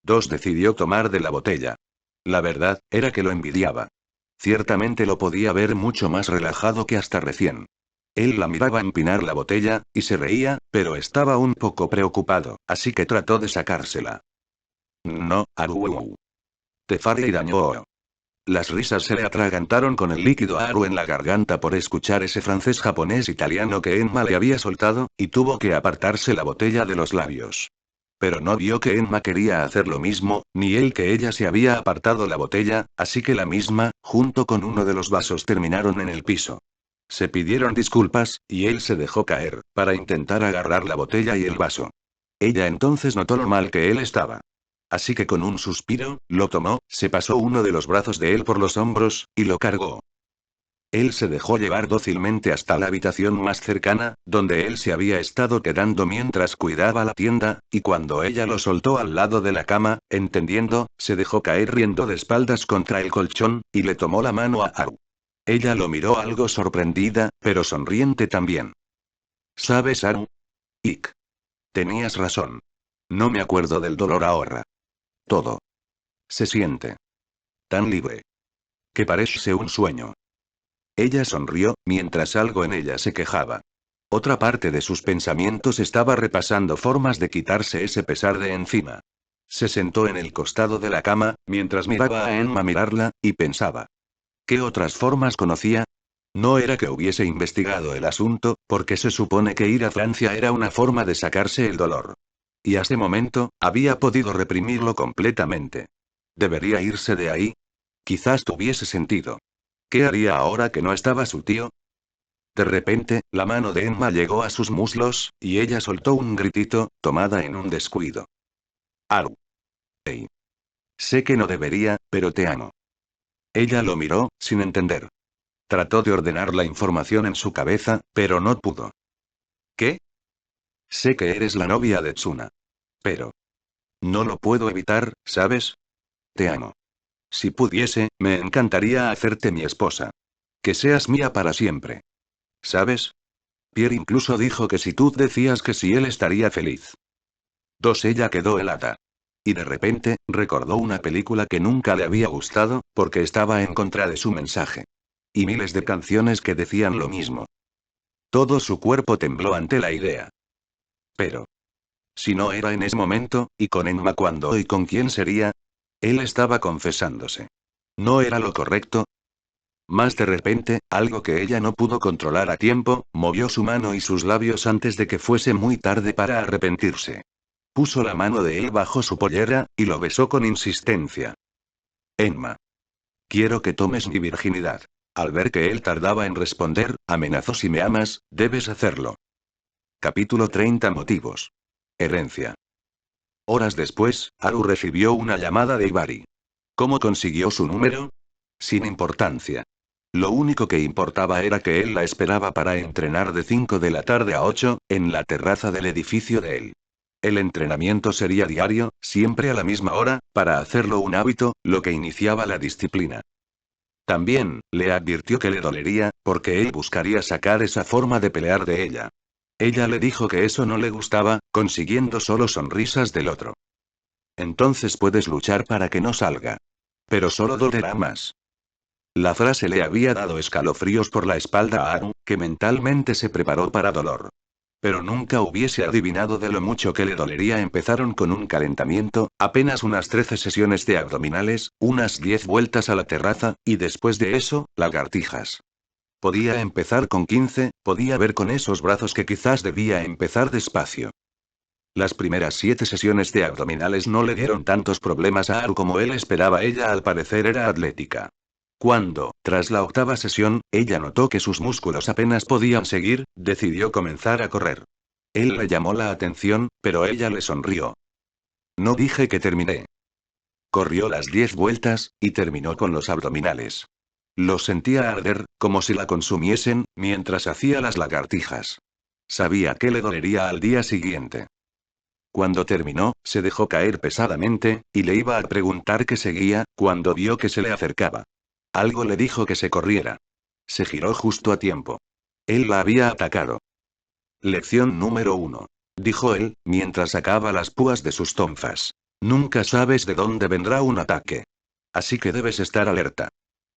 Dos decidió tomar de la botella. La verdad, era que lo envidiaba. Ciertamente lo podía ver mucho más relajado que hasta recién. Él la miraba empinar la botella, y se reía, pero estaba un poco preocupado, así que trató de sacársela. No, Aru. Te faré y dañó. Las risas se le atragantaron con el líquido a Aru en la garganta por escuchar ese francés japonés italiano que Emma le había soltado, y tuvo que apartarse la botella de los labios. Pero no vio que Emma quería hacer lo mismo, ni él que ella se había apartado la botella, así que la misma, junto con uno de los vasos, terminaron en el piso. Se pidieron disculpas, y él se dejó caer, para intentar agarrar la botella y el vaso. Ella entonces notó lo mal que él estaba. Así que con un suspiro, lo tomó, se pasó uno de los brazos de él por los hombros, y lo cargó. Él se dejó llevar dócilmente hasta la habitación más cercana, donde él se había estado quedando mientras cuidaba la tienda, y cuando ella lo soltó al lado de la cama, entendiendo, se dejó caer riendo de espaldas contra el colchón, y le tomó la mano a Aru. Ella lo miró algo sorprendida, pero sonriente también. ¿Sabes, Aru? Ick. Tenías razón. No me acuerdo del dolor ahora. Todo. Se siente tan libre. Que parece un sueño. Ella sonrió, mientras algo en ella se quejaba. Otra parte de sus pensamientos estaba repasando formas de quitarse ese pesar de encima. Se sentó en el costado de la cama, mientras miraba a Emma mirarla, y pensaba. ¿Qué otras formas conocía? No era que hubiese investigado el asunto, porque se supone que ir a Francia era una forma de sacarse el dolor. Y a ese momento, había podido reprimirlo completamente. ¿Debería irse de ahí? Quizás tuviese sentido. ¿Qué haría ahora que no estaba su tío? De repente, la mano de Emma llegó a sus muslos, y ella soltó un gritito, tomada en un descuido. Aru. Hey. Sé que no debería, pero te amo. Ella lo miró, sin entender. Trató de ordenar la información en su cabeza, pero no pudo. ¿Qué? Sé que eres la novia de Tsuna. Pero. No lo puedo evitar, ¿sabes? Te amo. Si pudiese, me encantaría hacerte mi esposa. Que seas mía para siempre. ¿Sabes? Pierre incluso dijo que si tú decías que sí él estaría feliz. Ella quedó helada. Y de repente, recordó una película que nunca le había gustado, porque estaba en contra de su mensaje. Y miles de canciones que decían lo mismo. Todo su cuerpo tembló ante la idea. Pero. Si no era en ese momento, ¿y con Emma cuándo y con quién sería? Él estaba confesándose. ¿No era lo correcto? Más de repente, algo que ella no pudo controlar a tiempo, movió su mano y sus labios antes de que fuese muy tarde para arrepentirse. Puso la mano de él bajo su pollera, y lo besó con insistencia. Emma. Quiero que tomes mi virginidad. Al ver que él tardaba en responder, amenazó: si me amas, debes hacerlo. Capítulo 30 Motivos. Herencia. Horas después, Aru recibió una llamada de Ibari. ¿Cómo consiguió su número? Sin importancia. Lo único que importaba era que él la esperaba para entrenar de 5 de la tarde a 8, en la terraza del edificio de él. El entrenamiento sería diario, siempre a la misma hora, para hacerlo un hábito, lo que iniciaba la disciplina. También, le advirtió que le dolería, porque él buscaría sacar esa forma de pelear de ella. Ella le dijo que eso no le gustaba, consiguiendo solo sonrisas del otro. Entonces puedes luchar para que no salga. Pero solo dolerá más. La frase le había dado escalofríos por la espalda a Aru, que mentalmente se preparó para dolor. Pero nunca hubiese adivinado de lo mucho que le dolería. Empezaron con un calentamiento, apenas unas 13 sesiones de abdominales, unas 10 vueltas a la terraza, y después de eso, lagartijas. Podía empezar con 15, podía ver con esos brazos que quizás debía empezar despacio. Las primeras 7 sesiones de abdominales no le dieron tantos problemas a Aru como él esperaba. Ella al parecer era atlética. Cuando, tras la 8ª sesión, ella notó que sus músculos apenas podían seguir, decidió comenzar a correr. Él le llamó la atención, pero ella le sonrió. No dije que terminé. Corrió las 10 vueltas, y terminó con los abdominales. Los sentía arder, como si la consumiesen, mientras hacía las lagartijas. Sabía que le dolería al día siguiente. Cuando terminó, se dejó caer pesadamente, y le iba a preguntar qué seguía, cuando vio que se le acercaba. Algo le dijo que se corriera. Se giró justo a tiempo. Él la había atacado. Lección número 1. Dijo él, mientras sacaba las púas de sus tonfas. Nunca sabes de dónde vendrá un ataque. Así que debes estar alerta.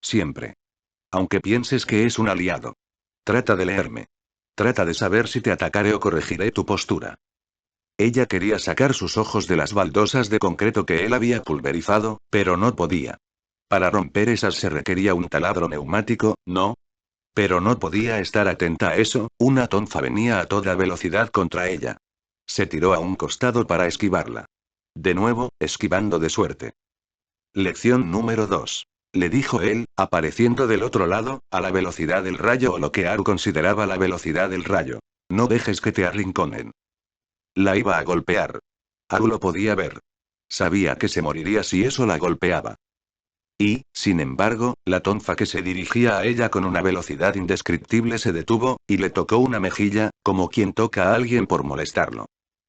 Siempre. Aunque pienses que es un aliado. Trata de leerme. Trata de saber si te atacaré o corregiré tu postura. Ella quería sacar sus ojos de las baldosas de concreto que él había pulverizado, pero no podía. Para romper esas se requería un taladro neumático, ¿no? Pero no podía estar atenta a eso, una tonfa venía a toda velocidad contra ella. Se tiró a un costado para esquivarla. De nuevo, esquivando de suerte. Lección número 2. Le dijo él, apareciendo del otro lado, a la velocidad del rayo o lo que Aru consideraba la velocidad del rayo. No dejes que te arrinconen. La iba a golpear. Aru lo podía ver. Sabía que se moriría si eso la golpeaba. Y, sin embargo, la tonfa que se dirigía a ella con una velocidad indescriptible se detuvo, y le tocó una mejilla, como quien toca a alguien por molestarlo.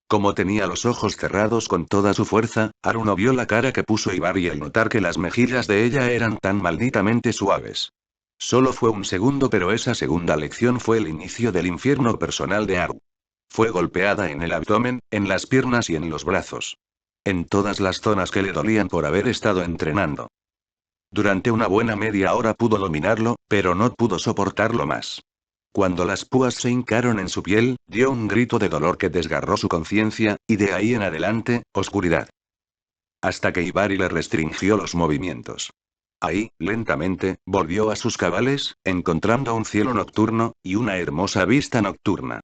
Como tenía los ojos cerrados con toda su fuerza, Aru no vio la cara que puso Ibari al notar que las mejillas de ella eran tan malditamente suaves. Solo fue un segundo, pero esa segunda lección fue el inicio del infierno personal de Aru. Fue golpeada en el abdomen, en las piernas y en los brazos. En todas las zonas que le dolían por haber estado entrenando. Durante una buena media hora pudo dominarlo, pero no pudo soportarlo más. Cuando las púas se hincaron en su piel, dio un grito de dolor que desgarró su conciencia, y de ahí en adelante, oscuridad. Hasta que Ibari le restringió los movimientos. Ahí, lentamente, volvió a sus cabales, encontrando un cielo nocturno, y una hermosa vista nocturna.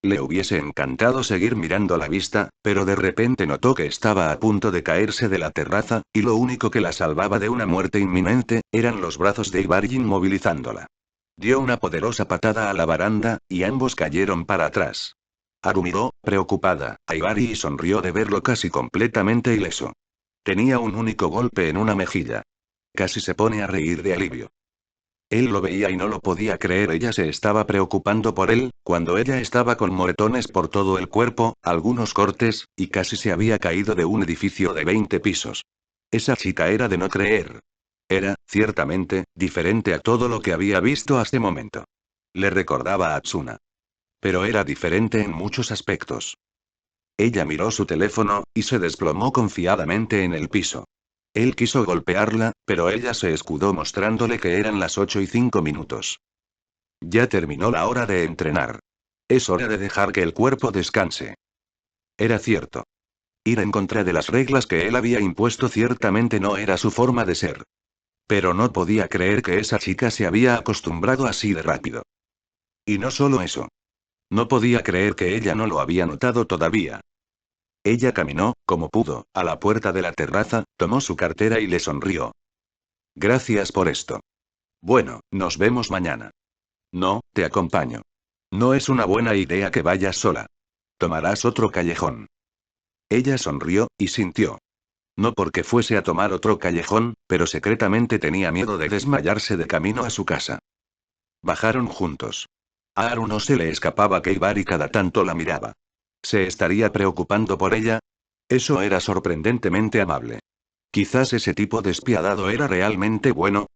Le hubiese encantado seguir mirando la vista, pero de repente notó que estaba a punto de caerse de la terraza, y lo único que la salvaba de una muerte inminente, eran los brazos de Ibari inmovilizándola. Dio una poderosa patada a la baranda, y ambos cayeron para atrás. Aru miró, preocupada, a Ibari y sonrió de verlo casi completamente ileso. Tenía un único golpe en una mejilla. Casi se pone a reír de alivio. Él lo veía y no lo podía creer. Ella se estaba preocupando por él, cuando ella estaba con moretones por todo el cuerpo, algunos cortes, y casi se había caído de un edificio de 20 pisos. Esa chica era de no creer. Era, ciertamente, diferente a todo lo que había visto hasta momento. Le recordaba a Tsuna. Pero era diferente en muchos aspectos. Ella miró su teléfono, y se desplomó confiadamente en el piso. Él quiso golpearla, pero ella se escudó mostrándole que eran las 8:05. Ya terminó la hora de entrenar. Es hora de dejar que el cuerpo descanse. Era cierto. Ir en contra de las reglas que él había impuesto ciertamente no era su forma de ser. Pero no podía creer que esa chica se había acostumbrado así de rápido. Y no solo eso. No podía creer que ella no lo había notado todavía. Ella caminó, como pudo, a la puerta de la terraza, tomó su cartera y le sonrió. Gracias por esto. Bueno, nos vemos mañana. No, te acompaño. No es una buena idea que vayas sola. Tomarás otro callejón. Ella sonrió, y sintió. No porque fuese a tomar otro callejón, pero secretamente tenía miedo de desmayarse de camino a su casa. Bajaron juntos. A Aru no se le escapaba que Ibari cada tanto la miraba. ¿Se estaría preocupando por ella? Eso era sorprendentemente amable. Quizás ese tipo despiadado era realmente bueno.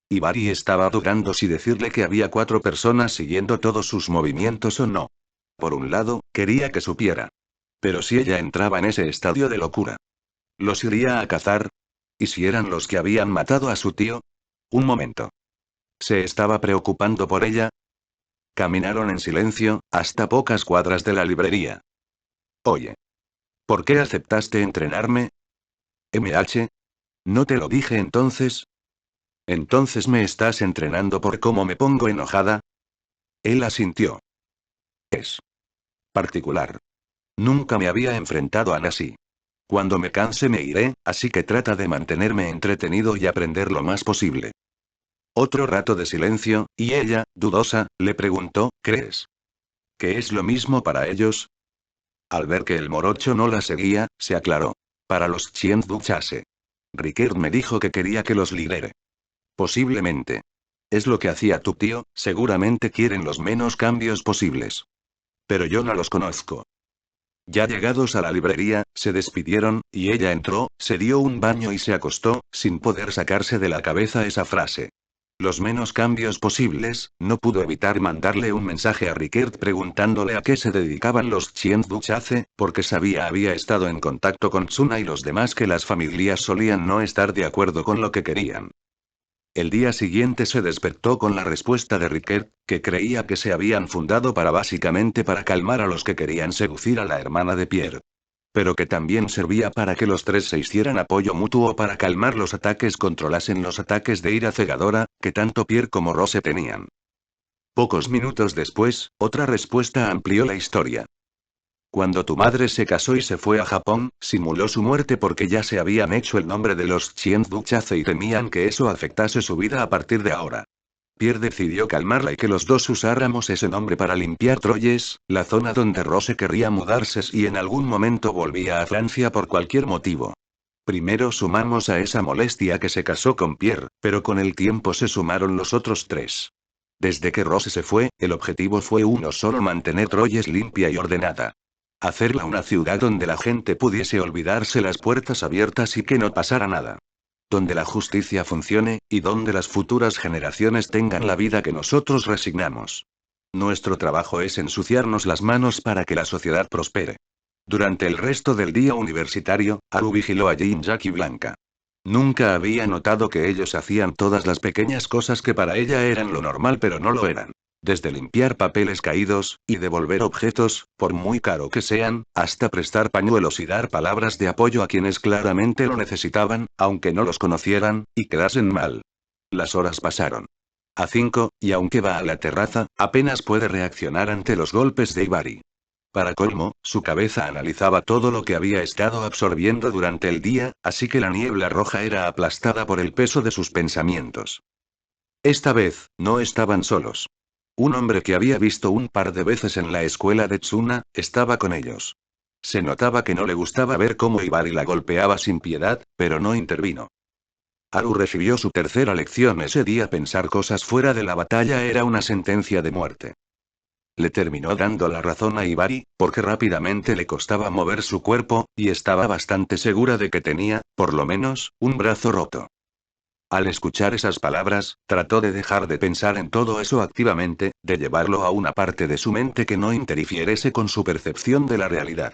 Ibari estaba dudando si decirle que había 4 personas siguiendo todos sus movimientos o no. Por un lado, quería que supiera. Pero si ella entraba en ese estadio de locura, ¿los iría a cazar? ¿Y si eran los que habían matado a su tío? Un momento. ¿Se estaba preocupando por ella? Caminaron en silencio, hasta pocas cuadras de la librería. Oye. ¿Por qué aceptaste entrenarme? MH. ¿No te lo dije entonces? ¿Entonces me estás entrenando por cómo me pongo enojada? Él asintió. Es particular. Nunca me había enfrentado a así. Cuando me canse me iré, así que trata de mantenerme entretenido y aprender lo más posible. Otro rato de silencio, y ella, dudosa, le preguntó, ¿crees que es lo mismo para ellos? Al ver que el morocho no la seguía, se aclaró. Para los Chien Chase. Rickert me dijo que quería que los lidere. Posiblemente. Es lo que hacía tu tío, seguramente quieren los menos cambios posibles. Pero yo no los conozco. Ya llegados a la librería, se despidieron, y ella entró, se dio un baño y se acostó, sin poder sacarse de la cabeza esa frase. Los menos cambios posibles. No pudo evitar mandarle un mensaje a Rickert preguntándole a qué se dedicaban los Chienduchace, porque sabía había estado en contacto con Tsuna y los demás que las familias solían no estar de acuerdo con lo que querían. El día siguiente se despertó con la respuesta de Rickert, que creía que se habían fundado básicamente para calmar a los que querían seducir a la hermana de Pierre. Pero que también servía para que los tres se hicieran apoyo mutuo para calmar los ataques, controlasen los ataques de ira cegadora, que tanto Pierre como Rose tenían. Pocos minutos después, otra respuesta amplió la historia. Cuando tu madre se casó y se fue a Japón, simuló su muerte porque ya se habían hecho el nombre de los Chienduchace y temían que eso afectase su vida a partir de ahora. Pierre decidió calmarla y que los dos usáramos ese nombre para limpiar Troyes, la zona donde Rose querría mudarse si en algún momento volvía a Francia por cualquier motivo. Primero sumamos a esa molestia que se casó con Pierre, pero con el tiempo se sumaron los otros tres. Desde que Rose se fue, el objetivo fue uno solo: mantener Troyes limpia y ordenada. Hacerla una ciudad donde la gente pudiese olvidarse, las puertas abiertas y que no pasara nada. Donde la justicia funcione, y donde las futuras generaciones tengan la vida que nosotros resignamos. Nuestro trabajo es ensuciarnos las manos para que la sociedad prospere. Durante el resto del día universitario, Haru vigiló a Jin, Jack y Blanca. Nunca había notado que ellos hacían todas las pequeñas cosas que para ella eran lo normal pero no lo eran. Desde limpiar papeles caídos, y devolver objetos, por muy caro que sean, hasta prestar pañuelos y dar palabras de apoyo a quienes claramente lo necesitaban, aunque no los conocieran, y quedasen mal. Las horas pasaron. A 5, y aunque va a la terraza, apenas puede reaccionar ante los golpes de Ibari. Para colmo, su cabeza analizaba todo lo que había estado absorbiendo durante el día, así que la niebla roja era aplastada por el peso de sus pensamientos. Esta vez, no estaban solos. Un hombre que había visto un par de veces en la escuela de Tsuna, estaba con ellos. Se notaba que no le gustaba ver cómo Ibari la golpeaba sin piedad, pero no intervino. Haru recibió su tercera lección ese día: pensar cosas fuera de la batalla era una sentencia de muerte. Le terminó dando la razón a Ibari, porque rápidamente le costaba mover su cuerpo, y estaba bastante segura de que tenía, por lo menos, un brazo roto. Al escuchar esas palabras, trató de dejar de pensar en todo eso activamente, de llevarlo a una parte de su mente que no interfiriese con su percepción de la realidad.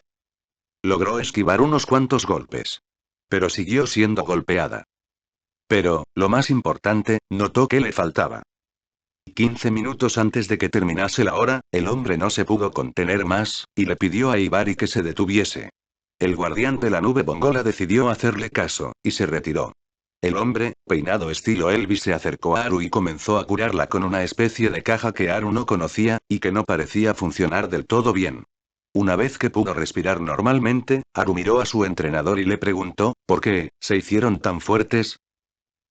Logró esquivar unos cuantos golpes. Pero siguió siendo golpeada. Pero, lo más importante, notó que le faltaba. 15 minutos antes de que terminase la hora, el hombre no se pudo contener más, y le pidió a Ibari que se detuviese. El guardián de la nube bongola decidió hacerle caso, y se retiró. El hombre, peinado estilo Elvis, se acercó a Haru y comenzó a curarla con una especie de caja que Haru no conocía, y que no parecía funcionar del todo bien. Una vez que pudo respirar normalmente, Haru miró a su entrenador y le preguntó, ¿por qué se hicieron tan fuertes?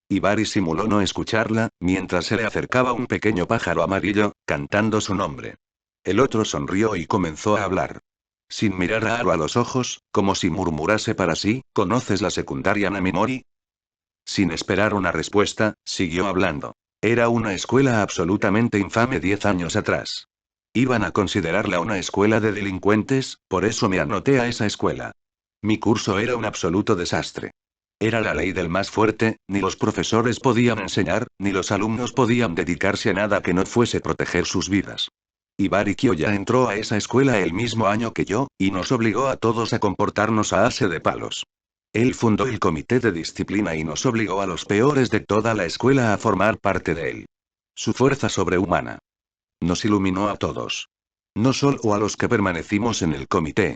Ibari simuló no escucharla, mientras se le acercaba un pequeño pájaro amarillo, cantando su nombre. El otro sonrió y comenzó a hablar. Sin mirar a Haru a los ojos, como si murmurase para sí, ¿conoces la secundaria Namimori? Sin esperar una respuesta, siguió hablando. Era una escuela absolutamente infame 10 años atrás. Iban a considerarla una escuela de delincuentes, por eso me anoté a esa escuela. Mi curso era un absoluto desastre. Era la ley del más fuerte, ni los profesores podían enseñar, ni los alumnos podían dedicarse a nada que no fuese proteger sus vidas. Ibari Kyoya entró a esa escuela el mismo año que yo, y nos obligó a todos a comportarnos a base de palos. Él fundó el comité de disciplina y nos obligó a los peores de toda la escuela a formar parte de él. Su fuerza sobrehumana nos iluminó a todos. No solo a los que permanecimos en el comité.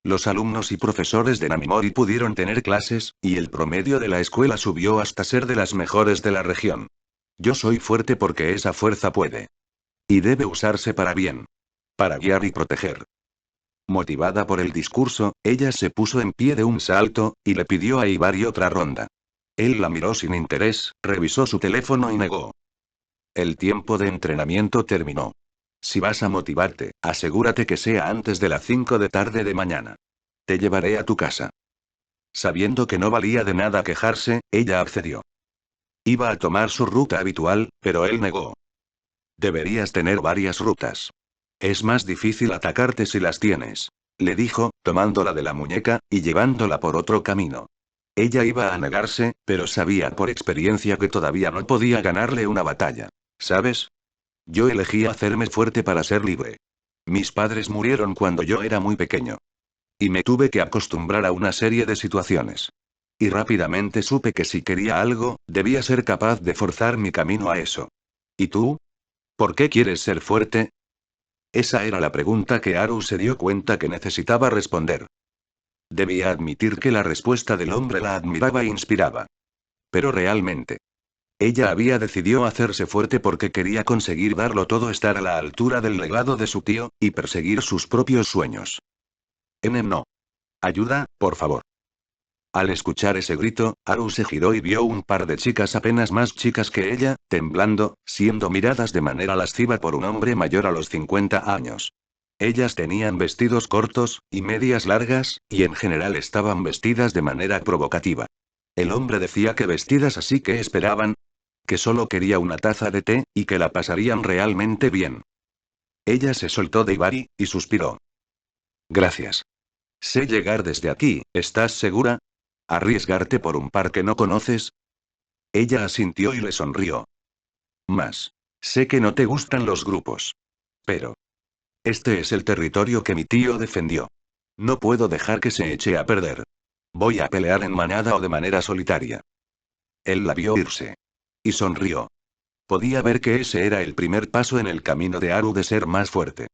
Los alumnos y profesores de Namimori pudieron tener clases, y el promedio de la escuela subió hasta ser de las mejores de la región. Yo soy fuerte porque esa fuerza puede. Y debe usarse para bien. Para guiar y proteger. Motivada por el discurso, ella se puso en pie de un salto, y le pidió a Ibari otra ronda. Él la miró sin interés, revisó su teléfono y negó. El tiempo de entrenamiento terminó. Si vas a motivarte, asegúrate que sea antes de las 5 de tarde de mañana. Te llevaré a tu casa. Sabiendo que no valía de nada quejarse, ella accedió. Iba a tomar su ruta habitual, pero él negó. Deberías tener varias rutas. Es más difícil atacarte si las tienes, le dijo, tomándola de la muñeca, y llevándola por otro camino. Ella iba a negarse, pero sabía por experiencia que todavía no podía ganarle una batalla. ¿Sabes? Yo elegí hacerme fuerte para ser libre. Mis padres murieron cuando yo era muy pequeño. Y me tuve que acostumbrar a una serie de situaciones. Y rápidamente supe que si quería algo, debía ser capaz de forzar mi camino a eso. ¿Y tú? ¿Por qué quieres ser fuerte? Esa era la pregunta que Haru se dio cuenta que necesitaba responder. Debía admitir que la respuesta del hombre la admiraba e inspiraba. Pero realmente, ella había decidido hacerse fuerte porque quería conseguir darlo todo, estar a la altura del legado de su tío, y perseguir sus propios sueños. No. Ayuda, por favor. Al escuchar ese grito, Haru se giró y vio un par de chicas apenas más chicas que ella, temblando, siendo miradas de manera lasciva por un hombre mayor a los 50 años. Ellas tenían vestidos cortos, y medias largas, y en general estaban vestidas de manera provocativa. El hombre decía que vestidas así, que esperaban, que solo quería una taza de té, y que la pasarían realmente bien. Ella se soltó de Ibari, y suspiró. Gracias. Sé llegar desde aquí, ¿estás segura? ¿Arriesgarte por un par que no conoces? Ella asintió y le sonrió. Más. Sé que no te gustan los grupos. Pero este es el territorio que mi tío defendió. No puedo dejar que se eche a perder. Voy a pelear en manada o de manera solitaria. Él la vio irse. Y sonrió. Podía ver que ese era el primer paso en el camino de Haru de ser más fuerte.